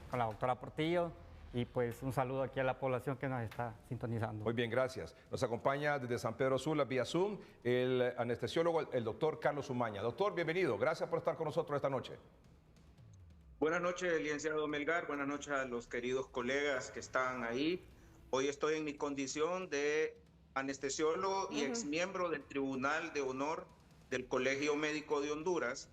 con la doctora Portillo. Y pues un saludo aquí a la población que nos está sintonizando. Muy bien, gracias. Nos acompaña desde San Pedro Sula vía Zoom el anestesiólogo, el doctor Carlos Umaña. Doctor, bienvenido. Gracias por estar con nosotros esta noche. Buenas noches, licenciado Melgar. Buenas noches a los queridos colegas que están ahí. Hoy estoy en mi condición de anestesiólogo y exmiembro del Tribunal de Honor del Colegio Médico de Honduras.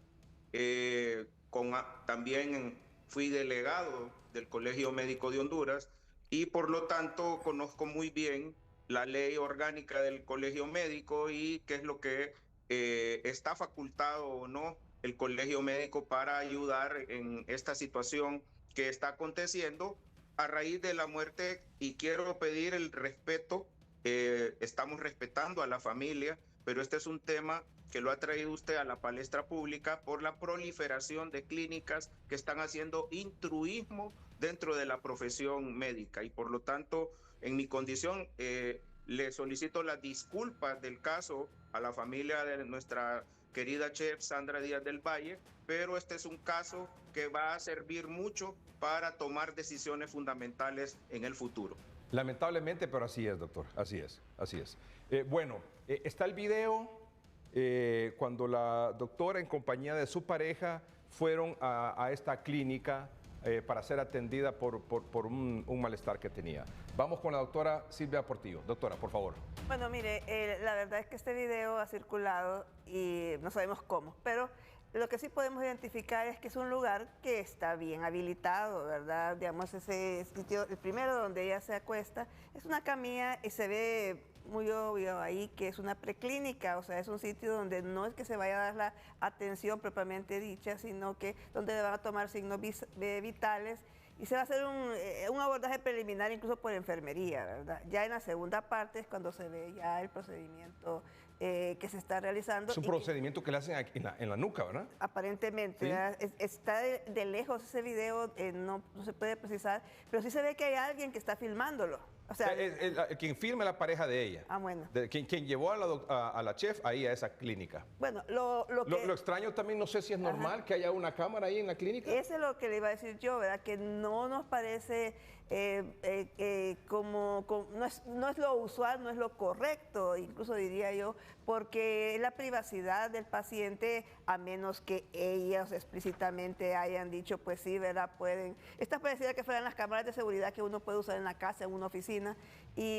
También fui delegado del Colegio Médico de Honduras y por lo tanto conozco muy bien la ley orgánica del colegio médico y qué es lo que está facultado o no el colegio médico para ayudar en esta situación que está aconteciendo a raíz de la muerte. Y quiero pedir el respeto, estamos respetando a la familia, pero este es un tema que lo ha traído usted a la palestra pública por la proliferación de clínicas que están haciendo intruismo dentro de la profesión médica, y por lo tanto, en mi condición, le solicito las disculpas del caso a la familia de nuestra querida chef Sandra Díaz del Valle, pero este es un caso que va a servir mucho para tomar decisiones fundamentales en el futuro. Lamentablemente, pero así es, doctor, así es, así es. Bueno, está el video cuando la doctora en compañía de su pareja fueron a esta clínica para ser atendida por un malestar que tenía. Vamos con la doctora Silvia Portillo. Doctora, por favor. Bueno, mire, la verdad es que este video ha circulado y no sabemos cómo, pero lo que sí podemos identificar es que es un lugar que está bien habilitado, ¿verdad? Digamos, ese sitio, el primero donde ella se acuesta, es una camilla y se ve muy obvio ahí que es una preclínica, o sea, es un sitio donde no es que se vaya a dar la atención propiamente dicha, sino que donde van a tomar signos vitales y se va a hacer un abordaje preliminar incluso por enfermería, ¿verdad? Ya en la segunda parte es cuando se ve ya el procedimiento que se está realizando. Es un procedimiento que le hacen aquí en la nuca, ¿verdad? Aparentemente, ¿sí? Está de lejos ese video, no se puede precisar, pero sí se ve que hay alguien que está filmándolo. O sea, quien filma es la pareja de ella. Ah, bueno. Quien llevó a la chef ahí a esa clínica. Bueno, lo extraño también, no sé si es normal que haya una cámara ahí en la clínica. Eso es lo que le iba a decir yo, ¿verdad? Que no nos parece no es lo usual, no es lo correcto, incluso diría yo, porque es la privacidad del paciente, a menos que ellos explícitamente hayan dicho, pues sí, ¿verdad? Esta pareciera que fueran las cámaras de seguridad que uno puede usar en la casa, en una oficina,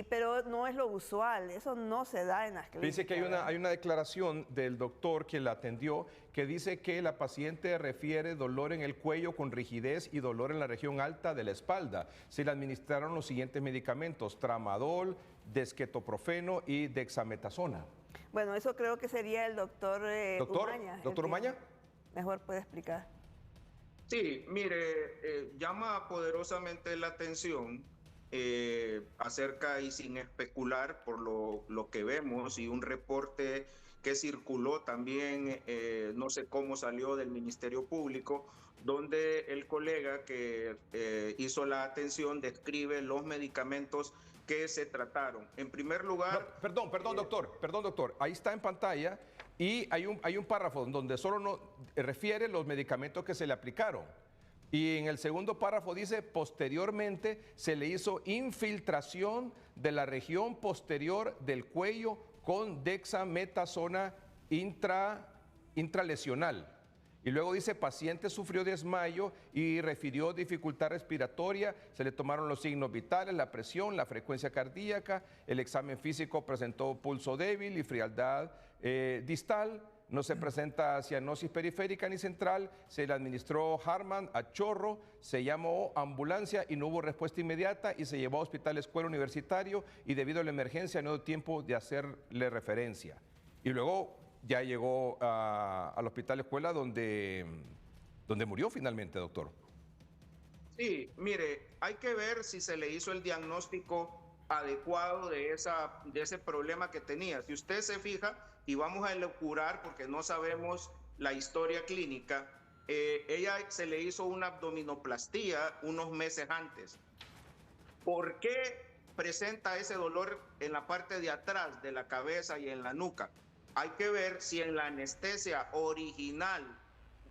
pero no es lo usual, eso no se da en las clínicas. Dice que hay una declaración del doctor que la atendió que dice que la paciente refiere dolor en el cuello con rigidez y dolor en la región alta de la espalda. Se le administraron los siguientes medicamentos: tramadol, desquetoprofeno y dexametasona. Bueno, eso creo que sería el doctor Umaña. ¿Doctor Umaña? Mejor puede explicar. Sí, mire, llama poderosamente la atención acerca, y sin especular por lo que vemos, y un reporte que circuló también, no sé cómo salió del Ministerio Público, donde el colega que hizo la atención describe los medicamentos que se trataron. En primer lugar... No, perdón, doctor. Ahí está en pantalla y hay un párrafo donde solo refiere los medicamentos que se le aplicaron. Y en el segundo párrafo dice: posteriormente se le hizo infiltración de la región posterior del cuello con dexametasona intralesional. Y luego dice: paciente sufrió desmayo y refirió dificultad respiratoria, se le tomaron los signos vitales, la presión, la frecuencia cardíaca, el examen físico presentó pulso débil y frialdad distal, no se presenta cianosis periférica ni central, se le administró Harman a chorro, se llamó ambulancia y no hubo respuesta inmediata y se llevó a Hospital Escuela Universitario y debido a la emergencia no dio tiempo de hacerle referencia. Y luego ya llegó al Hospital Escuela donde murió finalmente, doctor. Sí, mire, hay que ver si se le hizo el diagnóstico adecuado de ese problema que tenía. Si usted se fija, y vamos a elucubrar porque no sabemos la historia clínica, ella se le hizo una abdominoplastía unos meses antes. ¿Por qué presenta ese dolor en la parte de atrás de la cabeza y en la nuca? Hay que ver si en la anestesia original,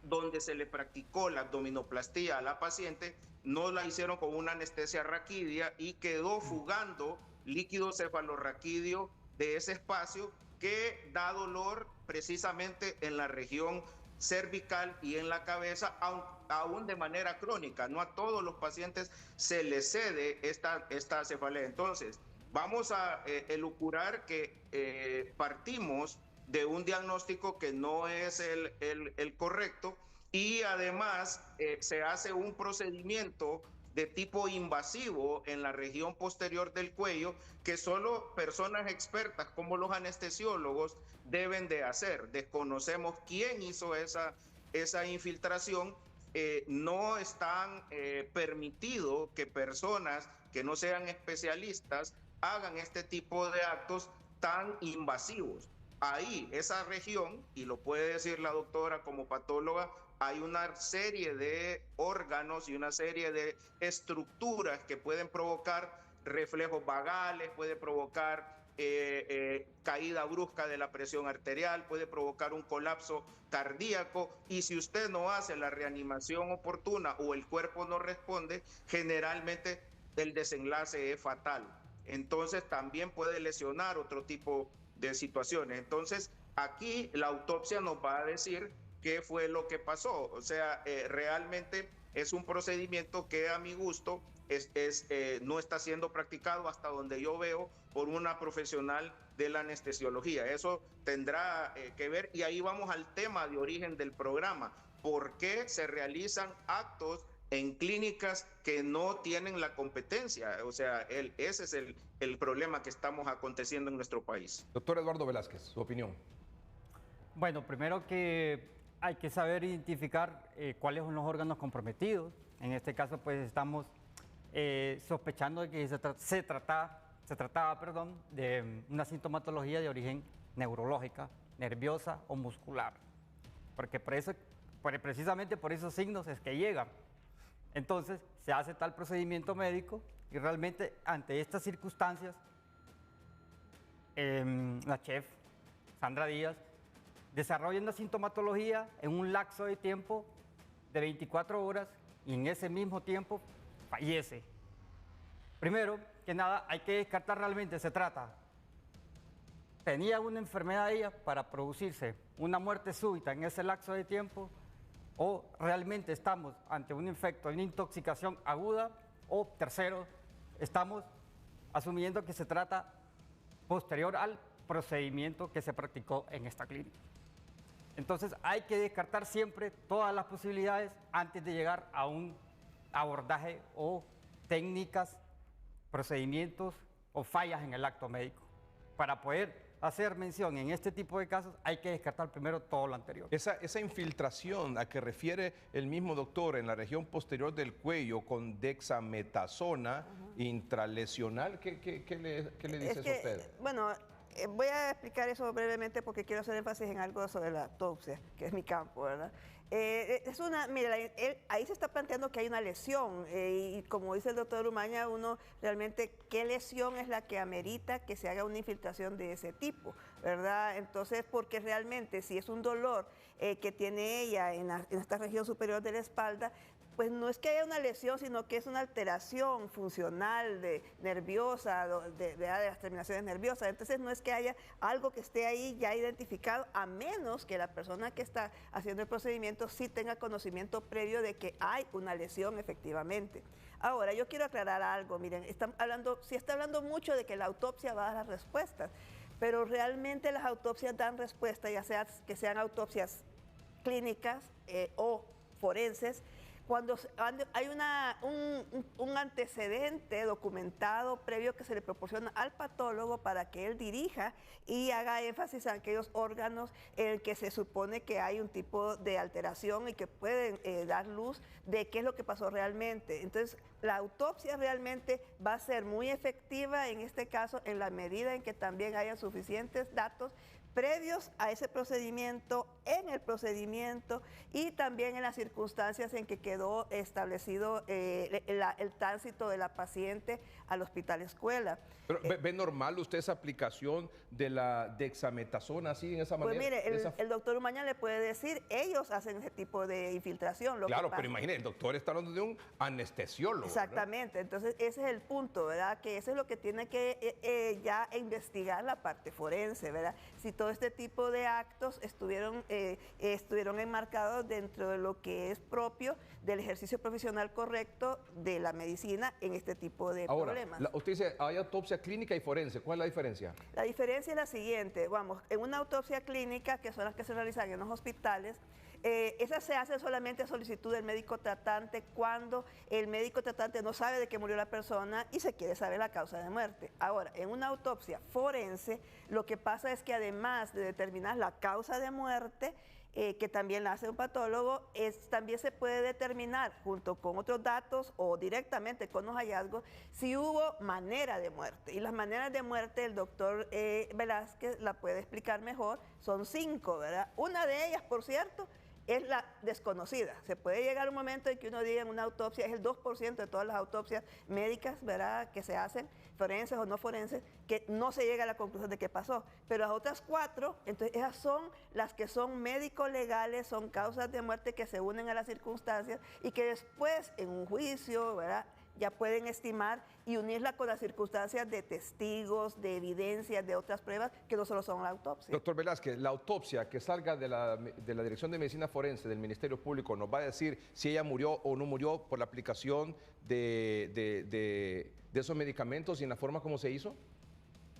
donde se le practicó la abdominoplastía a la paciente, no la hicieron con una anestesia raquídea y quedó fugando líquido cefalorraquídeo de ese espacio que da dolor precisamente en la región cervical y en la cabeza, aún de manera crónica. No a todos los pacientes se les cede esta cefalea. Entonces, vamos a elucubrar que partimos de un diagnóstico que no es el correcto, y además se hace un procedimiento de tipo invasivo en la región posterior del cuello que solo personas expertas como los anestesiólogos deben de hacer. Desconocemos quién hizo esa infiltración. No están permitido que personas que no sean especialistas hagan este tipo de actos tan invasivos. Ahí, esa región, y lo puede decir la doctora como patóloga, hay una serie de órganos y una serie de estructuras que pueden provocar reflejos vagales, puede provocar caída brusca de la presión arterial, puede provocar un colapso cardíaco, y si usted no hace la reanimación oportuna o el cuerpo no responde, generalmente el desenlace es fatal. Entonces también puede lesionar otro tipo de situaciones. Entonces aquí la autopsia nos va a decir qué fue lo que pasó. O sea, realmente es un procedimiento que a mi gusto no está siendo practicado hasta donde yo veo por una profesional de la anestesiología. Eso tendrá que ver, y ahí vamos al tema de origen del programa. ¿Por qué se realizan actos en clínicas que no tienen la competencia? O sea, ese es el problema que estamos aconteciendo en nuestro país. Doctor Eduardo Velázquez, su opinión. Bueno, primero que hay que saber identificar cuáles son los órganos comprometidos. En este caso, pues estamos sospechando de que se trataba de una sintomatología de origen neurológica, nerviosa o muscular. Porque precisamente por esos signos es que llegan. Entonces, se hace tal procedimiento médico y realmente ante estas circunstancias, la chef Sandra Díaz desarrolla una sintomatología en un lapso de tiempo de 24 horas y en ese mismo tiempo fallece. Primero que nada, hay que descartar realmente tenía una enfermedad ella para producirse una muerte súbita en ese lapso de tiempo, o realmente estamos ante un infecto, una intoxicación aguda, o tercero, estamos asumiendo que se trata posterior al procedimiento que se practicó en esta clínica. Entonces hay que descartar siempre todas las posibilidades antes de llegar a un abordaje o técnicas, procedimientos o fallas en el acto médico. Para poder hacer mención en este tipo de casos hay que descartar primero todo lo anterior. Esa infiltración a que refiere el mismo doctor en la región posterior del cuello con dexametasona intralesional, ¿qué le dice eso a usted? Bueno, voy a explicar eso brevemente porque quiero hacer énfasis en algo sobre la autopsia, que es mi campo, ¿verdad? Mira, ahí se está planteando que hay una lesión y como dice el doctor Umaña, uno realmente, ¿qué lesión es la que amerita que se haga una infiltración de ese tipo, verdad? Entonces, porque realmente si es un dolor que tiene ella en esta región superior de la espalda, pues no es que haya una lesión, sino que es una alteración funcional nerviosa, de las terminaciones nerviosas. Entonces no es que haya algo que esté ahí ya identificado, a menos que la persona que está haciendo el procedimiento sí tenga conocimiento previo de que hay una lesión efectivamente. Ahora, yo quiero aclarar algo. Miren, sí está hablando mucho de que la autopsia va a dar las respuestas, pero realmente las autopsias dan respuesta, ya sea que sean autopsias clínicas o forenses, cuando hay un antecedente documentado previo que se le proporciona al patólogo para que él dirija y haga énfasis en aquellos órganos en el que se supone que hay un tipo de alteración y que pueden dar luz de qué es lo que pasó realmente. Entonces, la autopsia realmente va a ser muy efectiva en este caso en la medida en que también haya suficientes datos previos a ese procedimiento, en el procedimiento y también en las circunstancias en que quedó establecido el tránsito de la paciente al hospital escuela. Pero, ¿ve normal usted esa aplicación de la dexametasona así, en esa manera? Pues mire, el doctor Umaña le puede decir, ellos hacen ese tipo de infiltración. Claro, pero imagine, el doctor está hablando de un anestesiólogo. Exactamente, ¿verdad? Entonces ese es el punto, ¿verdad? Que eso es lo que tiene que ya investigar la parte forense, ¿verdad? Si todo este tipo de actos estuvieron enmarcados dentro de lo que es propio del ejercicio profesional correcto de la medicina en este tipo de problemas. Usted dice, hay autopsia clínica y forense. ¿Cuál es la diferencia? La diferencia es la siguiente. Vamos, en una autopsia clínica, que son las que se realizan en los hospitales, Esa se hace solamente a solicitud del médico tratante cuando el médico tratante no sabe de qué murió la persona y se quiere saber la causa de muerte. Ahora, en una autopsia forense, lo que pasa es que además de determinar la causa de muerte, que también la hace un patólogo, también se puede determinar junto con otros datos o directamente con los hallazgos si hubo manera de muerte. Y las maneras de muerte, el doctor Velázquez la puede explicar mejor, son 5, ¿verdad? Una de ellas, por cierto, es la desconocida. Se puede llegar a un momento en que uno diga en una autopsia, es el 2% de todas las autopsias médicas, ¿verdad?, que se hacen, forenses o no forenses, que no se llega a la conclusión de qué pasó. Pero las otras 4, entonces esas son las que son médico-legales, son causas de muerte que se unen a las circunstancias y que después en un juicio, ¿verdad?, ya pueden estimar y unirla con las circunstancias de testigos, de evidencias, de otras pruebas que no solo son la autopsia. Doctor Velázquez, la autopsia que salga de la Dirección de Medicina Forense del Ministerio Público nos va a decir si ella murió o no murió por la aplicación de esos medicamentos y en la forma como se hizo.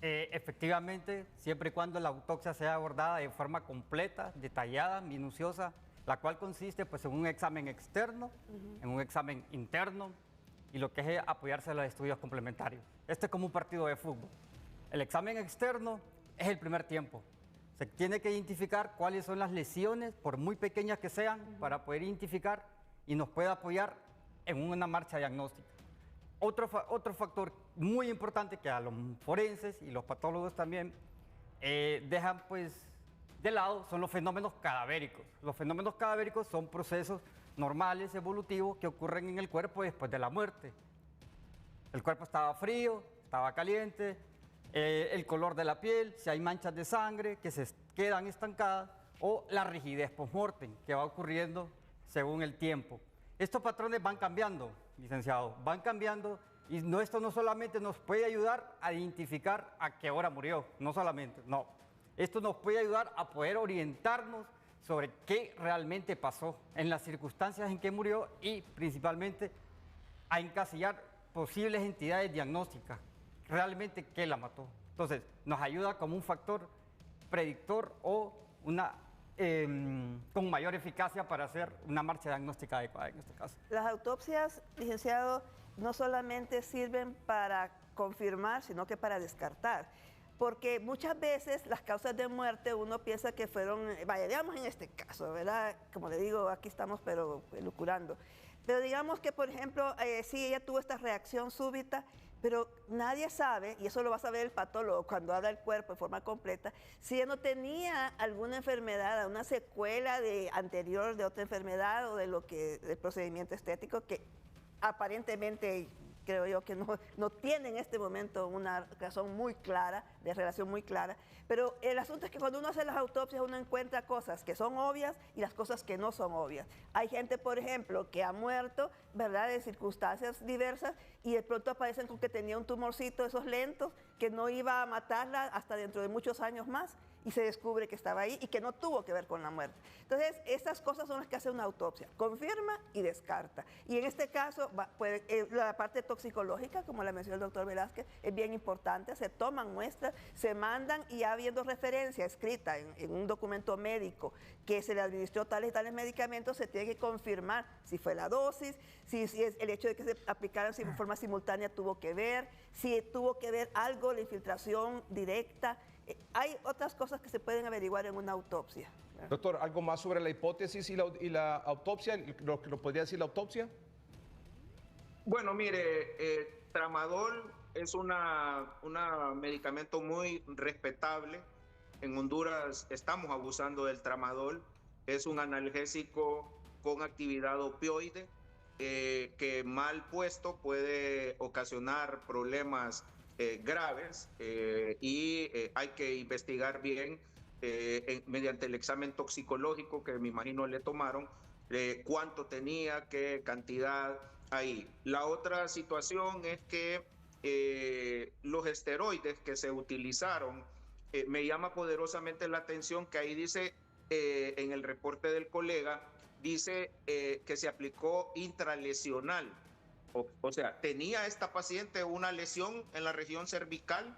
Efectivamente, siempre y cuando la autopsia sea abordada de forma completa, detallada, minuciosa, la cual consiste pues, en un examen externo, en un examen interno, y lo que es apoyarse a los estudios complementarios. Este es como un partido de fútbol. El examen externo es el primer tiempo. Se tiene que identificar cuáles son las lesiones, por muy pequeñas que sean, para poder identificar y nos puede apoyar en una marcha diagnóstica. Otro factor muy importante que a los forenses y los patólogos también dejan pues, de lado son los fenómenos cadavéricos. Los fenómenos cadavéricos son procesos normales, evolutivos, que ocurren en el cuerpo después de la muerte. El cuerpo estaba frío, estaba caliente, el color de la piel, si hay manchas de sangre que se quedan estancadas, o la rigidez post-mortem, que va ocurriendo según el tiempo. Estos patrones van cambiando, licenciado, van cambiando, y esto no solamente nos puede ayudar a identificar a qué hora murió, no solamente, no. Esto nos puede ayudar a poder orientarnos sobre qué realmente pasó en las circunstancias en que murió y principalmente a encasillar posibles entidades diagnósticas, realmente qué la mató. Entonces, nos ayuda como un factor predictor o con mayor eficacia para hacer una marcha diagnóstica adecuada en este caso. Las autopsias, licenciado, no solamente sirven para confirmar, sino que para descartar. Porque muchas veces las causas de muerte uno piensa que fueron, vaya, digamos en este caso, ¿verdad? Como le digo, aquí estamos pero elucubrando. Pero digamos que, por ejemplo, sí, ella tuvo esta reacción súbita, pero nadie sabe, y eso lo va a saber el patólogo cuando abra el cuerpo de forma completa, si ella no tenía alguna enfermedad, una secuela anterior de otra enfermedad o del procedimiento estético que aparentemente creo yo que no tiene en este momento una razón muy clara, de relación muy clara, pero el asunto es que cuando uno hace las autopsias uno encuentra cosas que son obvias y las cosas que no son obvias. Hay gente, por ejemplo, que ha muerto, ¿verdad?, de circunstancias diversas y de pronto aparecen con que tenía un tumorcito de esos lentos que no iba a matarla hasta dentro de muchos años más y se descubre que estaba ahí y que no tuvo que ver con la muerte. Entonces, estas cosas son las que hace una autopsia, confirma y descarta. Y en este caso, la parte toxicológica, como la mencionó el doctor Velázquez, es bien importante, se toman muestras, se mandan y ya habiendo referencia escrita en un documento médico que se le administró tales y tales medicamentos, se tiene que confirmar si fue la dosis, si es el hecho de que se aplicaran de forma simultánea tuvo que ver, si tuvo que ver algo, la infiltración directa. Hay otras cosas que se pueden averiguar en una autopsia. Doctor, ¿algo más sobre la hipótesis y la autopsia? ¿Lo podría decir la autopsia? Bueno, mire, tramadol es un medicamento muy respetable. En Honduras estamos abusando del tramadol. Es un analgésico con actividad opioide que mal puesto puede ocasionar problemas graves y hay que investigar bien mediante el examen toxicológico que me imagino le tomaron, cuánto tenía, qué cantidad ahí. La otra situación es que los esteroides que se utilizaron, me llama poderosamente la atención que ahí dice, en el reporte del colega, dice que se aplicó intralesional. O sea, ¿tenía esta paciente una lesión en la región cervical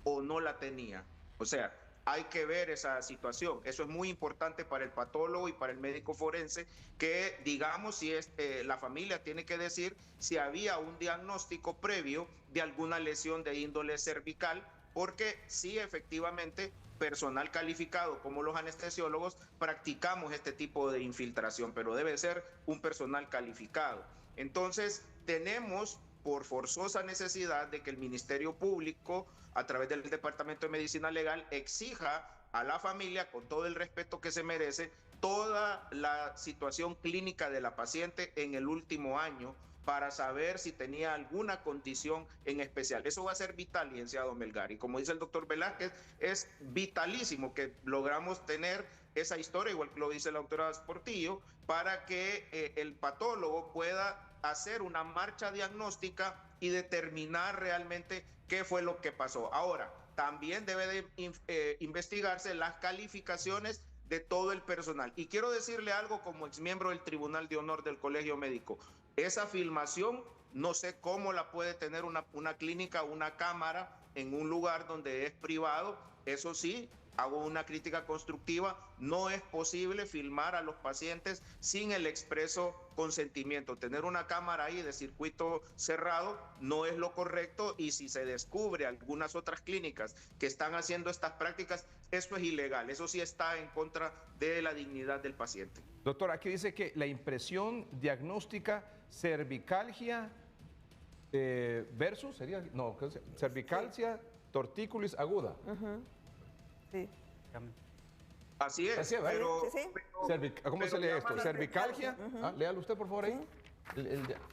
o no la tenía? O sea, hay que ver esa situación. Eso es muy importante para el patólogo y para el médico forense, que digamos si la familia tiene que decir si había un diagnóstico previo de alguna lesión de índole cervical, porque sí, efectivamente, personal calificado como los anestesiólogos practicamos este tipo de infiltración, pero debe ser un personal calificado. Entonces, tenemos por forzosa necesidad de que el Ministerio Público, a través del Departamento de Medicina Legal, exija a la familia, con todo el respeto que se merece, toda la situación clínica de la paciente en el último año, para saber si tenía alguna condición en especial. Eso va a ser vital, licenciado Melgar. Y como dice el doctor Velázquez, es vitalísimo que logramos tener esa historia, igual que lo dice la doctora Portillo, para que el patólogo pueda hacer una marcha diagnóstica y determinar realmente qué fue lo que pasó. Ahora, también debe de investigarse las calificaciones de todo el personal. Y quiero decirle algo como exmiembro del Tribunal de Honor del Colegio Médico. Esa filmación, no sé cómo la puede tener una clínica, una cámara en un lugar donde es privado. Eso sí, hago una crítica constructiva, no es posible filmar a los pacientes sin el expreso consentimiento. Tener una cámara ahí de circuito cerrado no es lo correcto, y si se descubre algunas otras clínicas que están haciendo estas prácticas, eso es ilegal, eso sí está en contra de la dignidad del paciente. Doctor, aquí dice que la impresión diagnóstica cervicalgia versus, sería, no, cervicalgia tortícolis aguda. Sí. Así es. Así es, pero, Sí, sí. ¿Cómo se lee esto? ¿Cervicalgia? Léalo usted, por favor, ahí.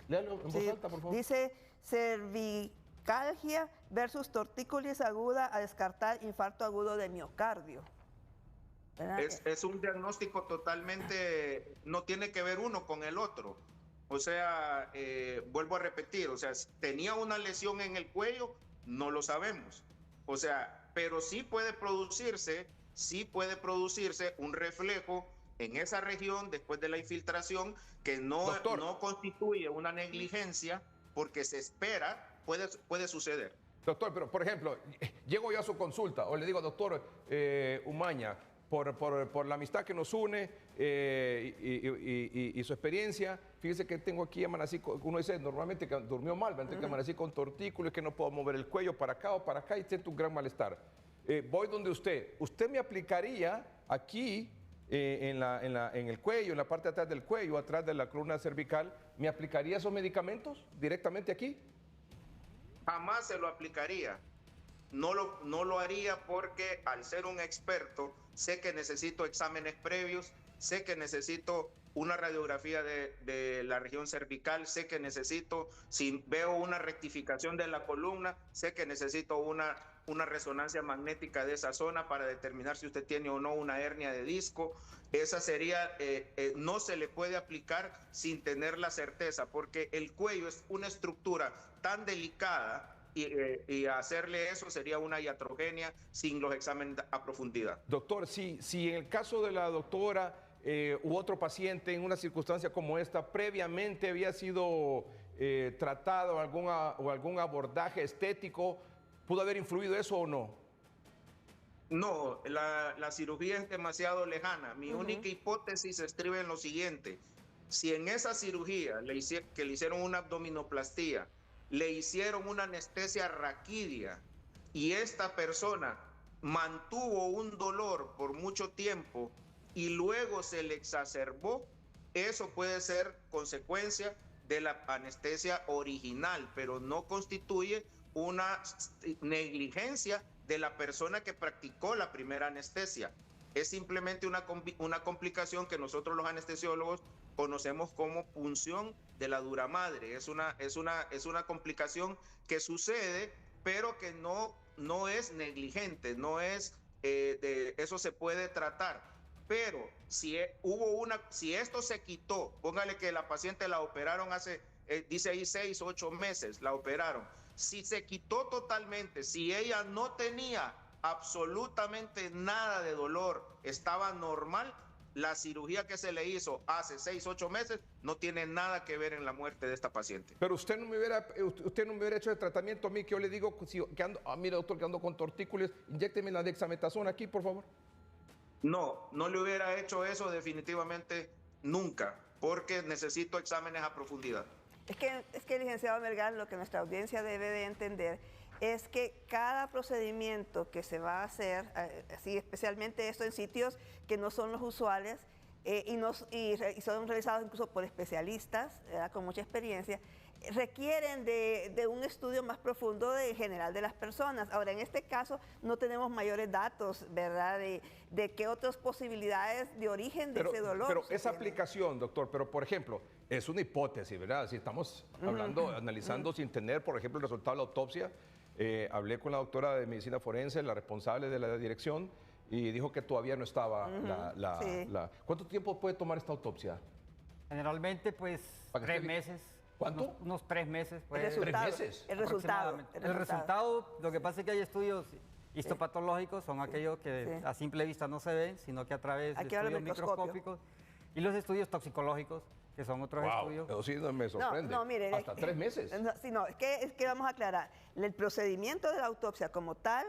Léalo en voz alta, por favor. Dice cervicalgia versus tortícolis aguda, a descartar infarto agudo de miocardio. Es un diagnóstico totalmente, no tiene que ver uno con el otro. O sea, vuelvo a repetir, o sea, si tenía una lesión en el cuello, no lo sabemos. O sea, pero sí puede producirse un reflejo en esa región después de la infiltración que no constituye una negligencia, porque se espera, puede suceder. Doctor, pero por ejemplo, llego yo a su consulta o le digo, doctor Umaña, por la amistad que nos une y su experiencia, fíjese que tengo aquí, amanecí, uno dice normalmente que durmió mal, que amanecí con tortícolis, que no puedo mover el cuello para acá o para acá y siento un gran malestar. Voy donde usted me aplicaría aquí en el cuello, en la parte de atrás del cuello, atrás de la columna cervical, ¿me aplicaría esos medicamentos directamente aquí? Jamás se lo aplicaría. No lo haría porque, al ser un experto, sé que necesito exámenes previos, sé que necesito una radiografía de la región cervical, sé que necesito, si veo una rectificación de la columna, sé que necesito una resonancia magnética de esa zona para determinar si usted tiene o no una hernia de disco. Esa sería, no se le puede aplicar sin tener la certeza, porque el cuello es una estructura tan delicada, y hacerle eso sería una iatrogenia sin los exámenes a profundidad. Doctor, si en el caso de la doctora u otro paciente en una circunstancia como esta previamente había sido tratado o algún abordaje estético, ¿pudo haber influido eso o no? No, la cirugía es demasiado lejana. Mi única hipótesis se estriba en lo siguiente: si en esa cirugía que le hicieron una abdominoplastía, le hicieron una anestesia raquídea y esta persona mantuvo un dolor por mucho tiempo y luego se le exacerbó, eso puede ser consecuencia de la anestesia original, pero no constituye una negligencia de la persona que practicó la primera anestesia. Es simplemente una complicación que nosotros los anestesiólogos conocemos como punción de la dura madre. Es una complicación que sucede, pero que no es negligente, no es eso se puede tratar. Pero si esto se quitó, póngale que la paciente la operaron hace, dice ahí 6 o 8 meses, la operaron. Si se quitó totalmente, si ella no tenía absolutamente nada de dolor, estaba normal, la cirugía que se le hizo hace 6, 8 meses no tiene nada que ver en la muerte de esta paciente. Pero usted no me hubiera hecho el tratamiento a mí, que yo le digo que ando, mire doctor, que ando con tortícolis, inyécteme la dexametasona aquí, por favor. No, no le hubiera hecho eso definitivamente nunca, porque necesito exámenes a profundidad. Es que, licenciado Melgar, lo que nuestra audiencia debe de entender es que cada procedimiento que se va a hacer, así especialmente esto en sitios que no son los usuales y son realizados incluso por especialistas con mucha experiencia, requieren de un estudio más profundo en general de las personas. Ahora, en este caso no tenemos mayores datos, ¿verdad?, de qué otras posibilidades de origen de ese dolor. Pero esa aplicación, doctor, pero por ejemplo, es una hipótesis, ¿verdad? Si estamos hablando, analizando sin tener, por ejemplo, el resultado de la autopsia, hablé con la doctora de medicina forense, la responsable de la dirección, y dijo que todavía no estaba ¿Cuánto tiempo puede tomar esta autopsia? Generalmente, pues, 3 meses. ¿Cuánto? Unos 3 meses. El resultado, 3 meses. El resultado. El resultado, lo que pasa es que hay estudios histopatológicos, son aquellos que a simple vista no se ven, sino que a través de estudios microscópicos, y los estudios toxicológicos, que son otros estudios. Eso sí me sorprende. No, mire, hasta 3 meses. Es que vamos a aclarar. El procedimiento de la autopsia como tal,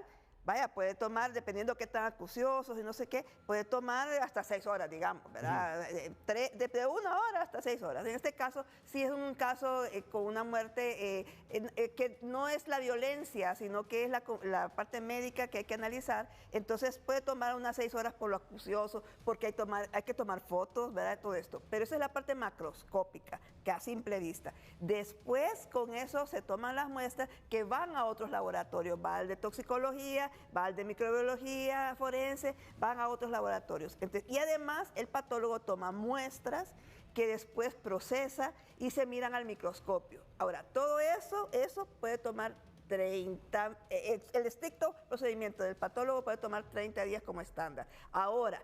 puede tomar, dependiendo qué tan acuciosos y no sé qué, puede tomar hasta 6 horas, digamos, ¿verdad? De 1 hora hasta 6 horas. En este caso, sí es un caso con una muerte que no es la violencia, sino que es la parte médica que hay que analizar. Entonces, puede tomar unas 6 horas por lo acucioso, porque hay que tomar fotos, ¿verdad? De todo esto. Pero esa es la parte macroscópica, que a simple vista. Después, con eso, se toman las muestras que van a otros laboratorios. Va al de toxicología, va al de microbiología forense, van a otros laboratorios. Entonces, y además, el patólogo toma muestras que después procesa y se miran al microscopio. Ahora, todo eso puede tomar 30, el estricto procedimiento del patólogo puede tomar 30 días como estándar. Ahora,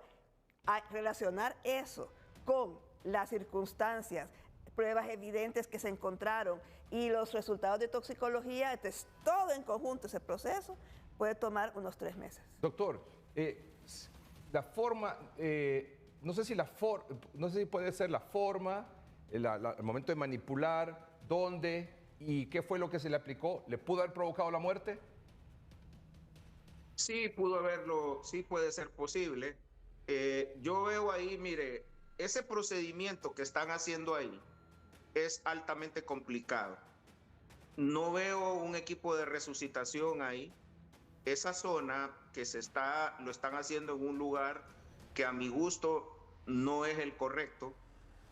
relacionar eso con las circunstancias, pruebas evidentes que se encontraron y los resultados de toxicología, entonces todo en conjunto ese proceso puede tomar unos 3 meses. Doctor, la forma, no sé si puede ser la forma, el momento de manipular, dónde y qué fue lo que se le aplicó. ¿Le pudo haber provocado la muerte? Sí, sí puede ser posible. Yo veo ahí, mire, ese procedimiento que están haciendo ahí es altamente complicado. No veo un equipo de resucitación ahí. Esa zona que lo están haciendo en un lugar que a mi gusto no es el correcto.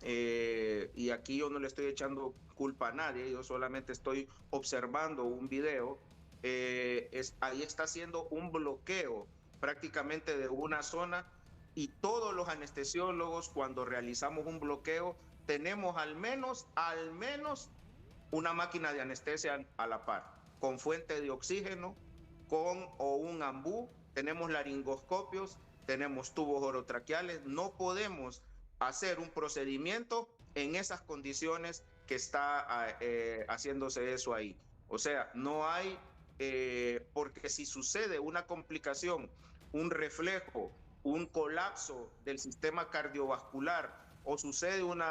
Y aquí yo no le estoy echando culpa a nadie, yo solamente estoy observando un video. Ahí está haciendo un bloqueo prácticamente de una zona, y todos los anestesiólogos, cuando realizamos un bloqueo, tenemos al menos una máquina de anestesia a la par, con fuente de oxígeno, o un ambú, tenemos laringoscopios, tenemos tubos orotraqueales. No podemos hacer un procedimiento en esas condiciones que está haciéndose eso ahí. O sea, no hay, porque si sucede una complicación, un reflejo, un colapso del sistema cardiovascular, o sucede un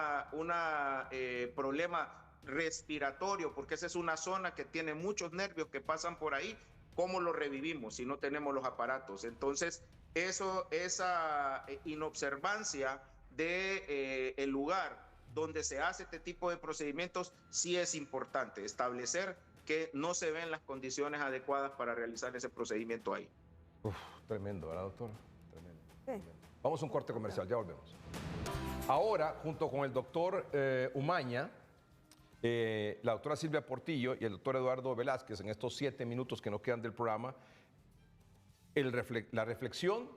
problema respiratorio, porque esa es una zona que tiene muchos nervios que pasan por ahí, ¿cómo lo revivimos si no tenemos los aparatos? Entonces, esa inobservancia del lugar donde se hace este tipo de procedimientos, sí es importante establecer que no se ven las condiciones adecuadas para realizar ese procedimiento ahí. Tremendo, ¿verdad, doctor? Tremendo. Sí. Vamos a un corte comercial, ya volvemos. Ahora, junto con el doctor Umaña, la doctora Silvia Portillo y el doctor Eduardo Velázquez, en estos 7 minutos que nos quedan del programa, la reflexión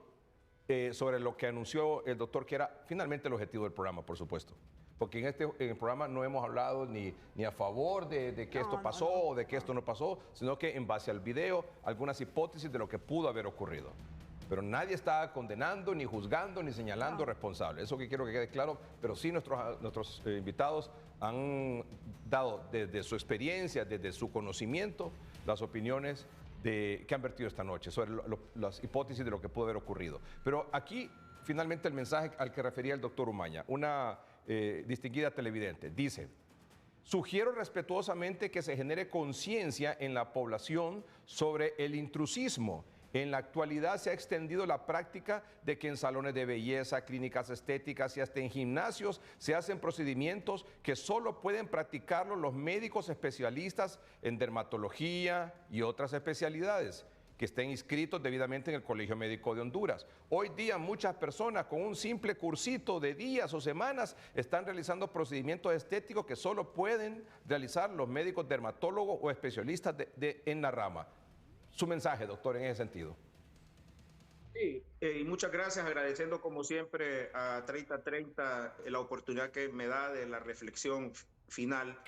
sobre lo que anunció el doctor, que era finalmente el objetivo del programa, por supuesto. Porque en el programa no hemos hablado ni a favor de que esto pasó o de que esto no pasó, sino que en base al video, algunas hipótesis de lo que pudo haber ocurrido. Pero nadie está condenando, ni juzgando, ni señalando responsables. Eso que quiero que quede claro, pero sí nuestros invitados han dado desde su experiencia, desde su conocimiento, las opiniones que han vertido esta noche sobre las hipótesis de lo que pudo haber ocurrido. Pero aquí, finalmente el mensaje al que refería el doctor Umaña, una distinguida televidente. Dice: sugiero respetuosamente que se genere conciencia en la población sobre el intrusismo. En la actualidad se ha extendido la práctica de que en salones de belleza, clínicas estéticas y hasta en gimnasios se hacen procedimientos que solo pueden practicarlos los médicos especialistas en dermatología y otras especialidades que estén inscritos debidamente en el Colegio Médico de Honduras. Hoy día muchas personas con un simple cursito de días o semanas están realizando procedimientos estéticos que solo pueden realizar los médicos dermatólogos o especialistas en la rama. Su mensaje, doctor, en ese sentido. Sí, y muchas gracias, agradeciendo como siempre a 3030 la oportunidad que me da de la reflexión final.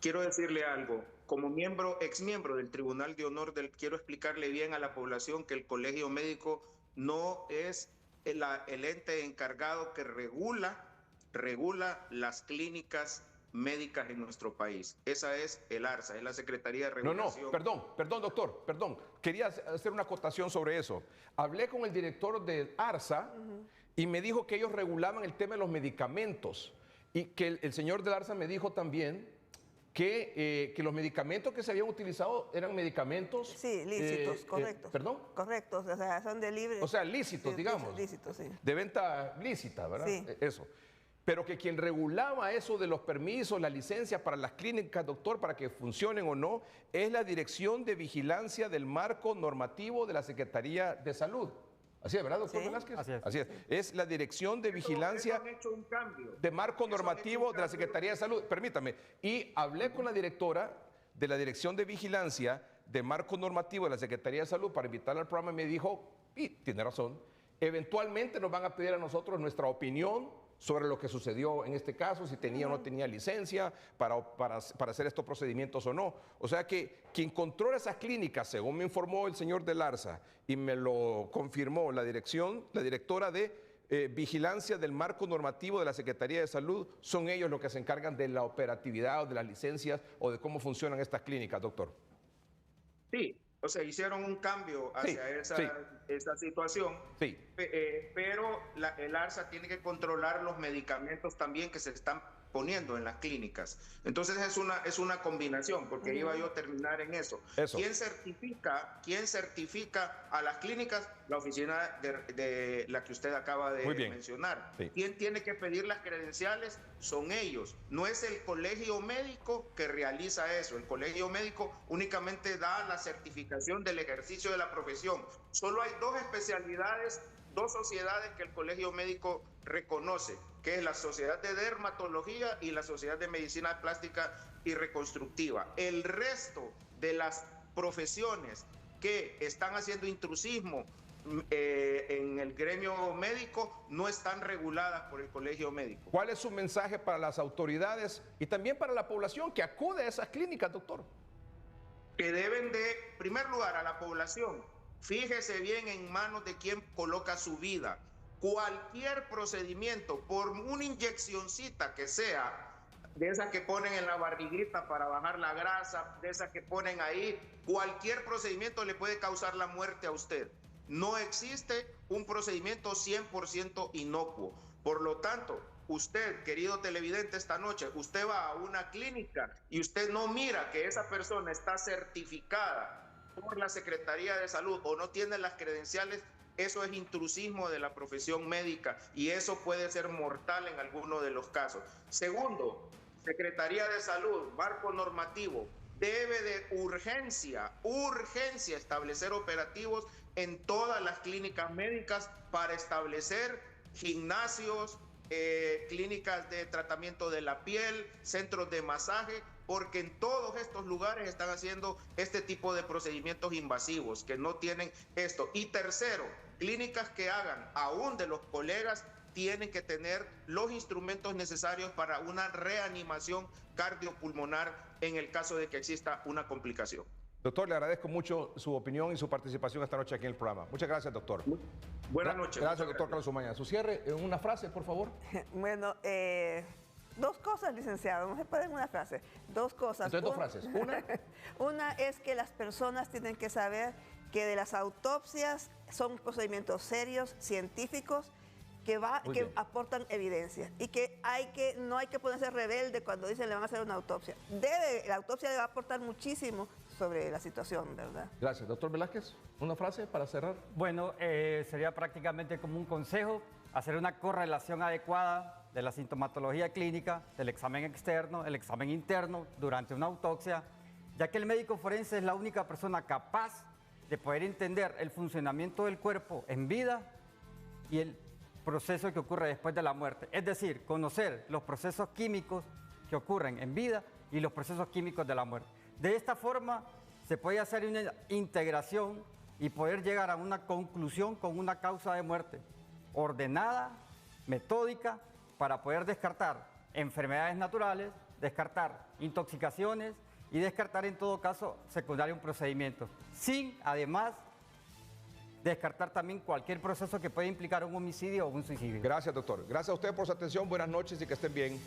Quiero decirle algo, como ex miembro del Tribunal de Honor, quiero explicarle bien a la población que el Colegio Médico no es el ente encargado que regula las clínicas médicas en nuestro país. Esa es el ARSA, es la Secretaría de Regulación. Perdón, doctor, perdón. Quería hacer una acotación sobre eso. Hablé con el director del ARSA y me dijo que ellos regulaban el tema de los medicamentos y que el señor del ARSA me dijo también que los medicamentos que se habían utilizado eran medicamentos... Sí, lícitos, correctos. ¿Perdón? Correctos, o sea, son de libre... O sea, lícitos, sí, digamos. Lícitos, sí. De venta lícita, ¿verdad? Sí. Eso. Pero que quien regulaba eso de los permisos, la licencia para las clínicas, doctor, para que funcionen o no, es la Dirección de Vigilancia del Marco Normativo de la Secretaría de Salud. Así es, ¿verdad, doctor Velázquez? Así es. Es la Dirección de Vigilancia de Marco Normativo de la Secretaría de Salud. Permítame. Y hablé con la directora de la Dirección de Vigilancia de Marco Normativo de la Secretaría de Salud para invitarla al programa y me dijo, y tiene razón, eventualmente nos van a pedir a nosotros nuestra opinión sobre lo que sucedió en este caso, si tenía o no tenía licencia para hacer estos procedimientos o no. O sea que quien controla esas clínicas, según me informó el señor del ARSA y me lo confirmó la directora de Vigilancia del Marco Normativo de la Secretaría de Salud, son ellos los que se encargan de la operatividad o de las licencias o de cómo funcionan estas clínicas, doctor. Sí, o sea, hicieron un cambio hacia esa situación, pero el ARSA tiene que controlar los medicamentos también que se están poniendo en las clínicas. Entonces es una combinación, porque iba yo a terminar en eso. ¿Quién certifica a las clínicas? La oficina de la que usted acaba de mencionar. Sí. ¿Quién tiene que pedir las credenciales? Son ellos. No es el colegio médico que realiza eso. El colegio médico únicamente da la certificación del ejercicio de la profesión. Solo hay dos especialidades, dos sociedades que el colegio médico reconoce, que es la Sociedad de Dermatología y la Sociedad de Medicina Plástica y Reconstructiva. El resto de las profesiones que están haciendo intrusismo en el gremio médico no están reguladas por el colegio médico. ¿Cuál es su mensaje para las autoridades y también para la población que acude a esas clínicas, doctor? Que deben de, en primer lugar, a la población, fíjese bien en manos de quien coloca su vida. Cualquier procedimiento, por una inyeccioncita que sea, de esas que ponen en la barriguita para bajar la grasa, de esas que ponen ahí, cualquier procedimiento le puede causar la muerte a usted. No existe un procedimiento 100% inocuo. Por lo tanto, usted, querido televidente, esta noche, usted va a una clínica y usted no mira que esa persona está certificada por la Secretaría de Salud o no tiene las credenciales, eso es intrusismo de la profesión médica y eso puede ser mortal en alguno de los casos. Segundo, Secretaría de Salud, marco normativo, debe de urgencia establecer operativos en todas las clínicas médicas para establecer gimnasios, clínicas de tratamiento de la piel, centros de masaje, porque en todos estos lugares están haciendo este tipo de procedimientos invasivos que no tienen esto. Y tercero, clínicas que hagan, aún de los colegas, tienen que tener los instrumentos necesarios para una reanimación cardiopulmonar en el caso de que exista una complicación. Doctor, le agradezco mucho su opinión y su participación esta noche aquí en el programa. Muchas gracias, doctor. Buenas noches. Gracias, doctor Carlos Umaña. Su cierre, en una frase, por favor. Bueno, dos cosas, licenciado. No se puede en una frase. Dos cosas. Entonces, dos frases. Una es que las personas tienen que saber que de las autopsias son procedimientos serios, científicos, que Muy bien. aportan evidencia y que no hay que ponerse rebelde cuando dicen le van a hacer una autopsia. La autopsia debe aportar muchísimo sobre la situación, ¿verdad? Gracias. Doctor Velázquez, una frase para cerrar. Bueno, sería prácticamente como un consejo, hacer una correlación adecuada de la sintomatología clínica, del examen externo, el examen interno durante una autopsia, ya que el médico forense es la única persona capaz de poder entender el funcionamiento del cuerpo en vida y el proceso que ocurre después de la muerte. Es decir, conocer los procesos químicos que ocurren en vida y los procesos químicos de la muerte. De esta forma se puede hacer una integración y poder llegar a una conclusión con una causa de muerte ordenada, metódica, para poder descartar enfermedades naturales, descartar intoxicaciones y descartar en todo caso secundario un procedimiento, sin además descartar también cualquier proceso que pueda implicar un homicidio o un suicidio. Gracias, doctor. Gracias a usted por su atención. Buenas noches y que estén bien.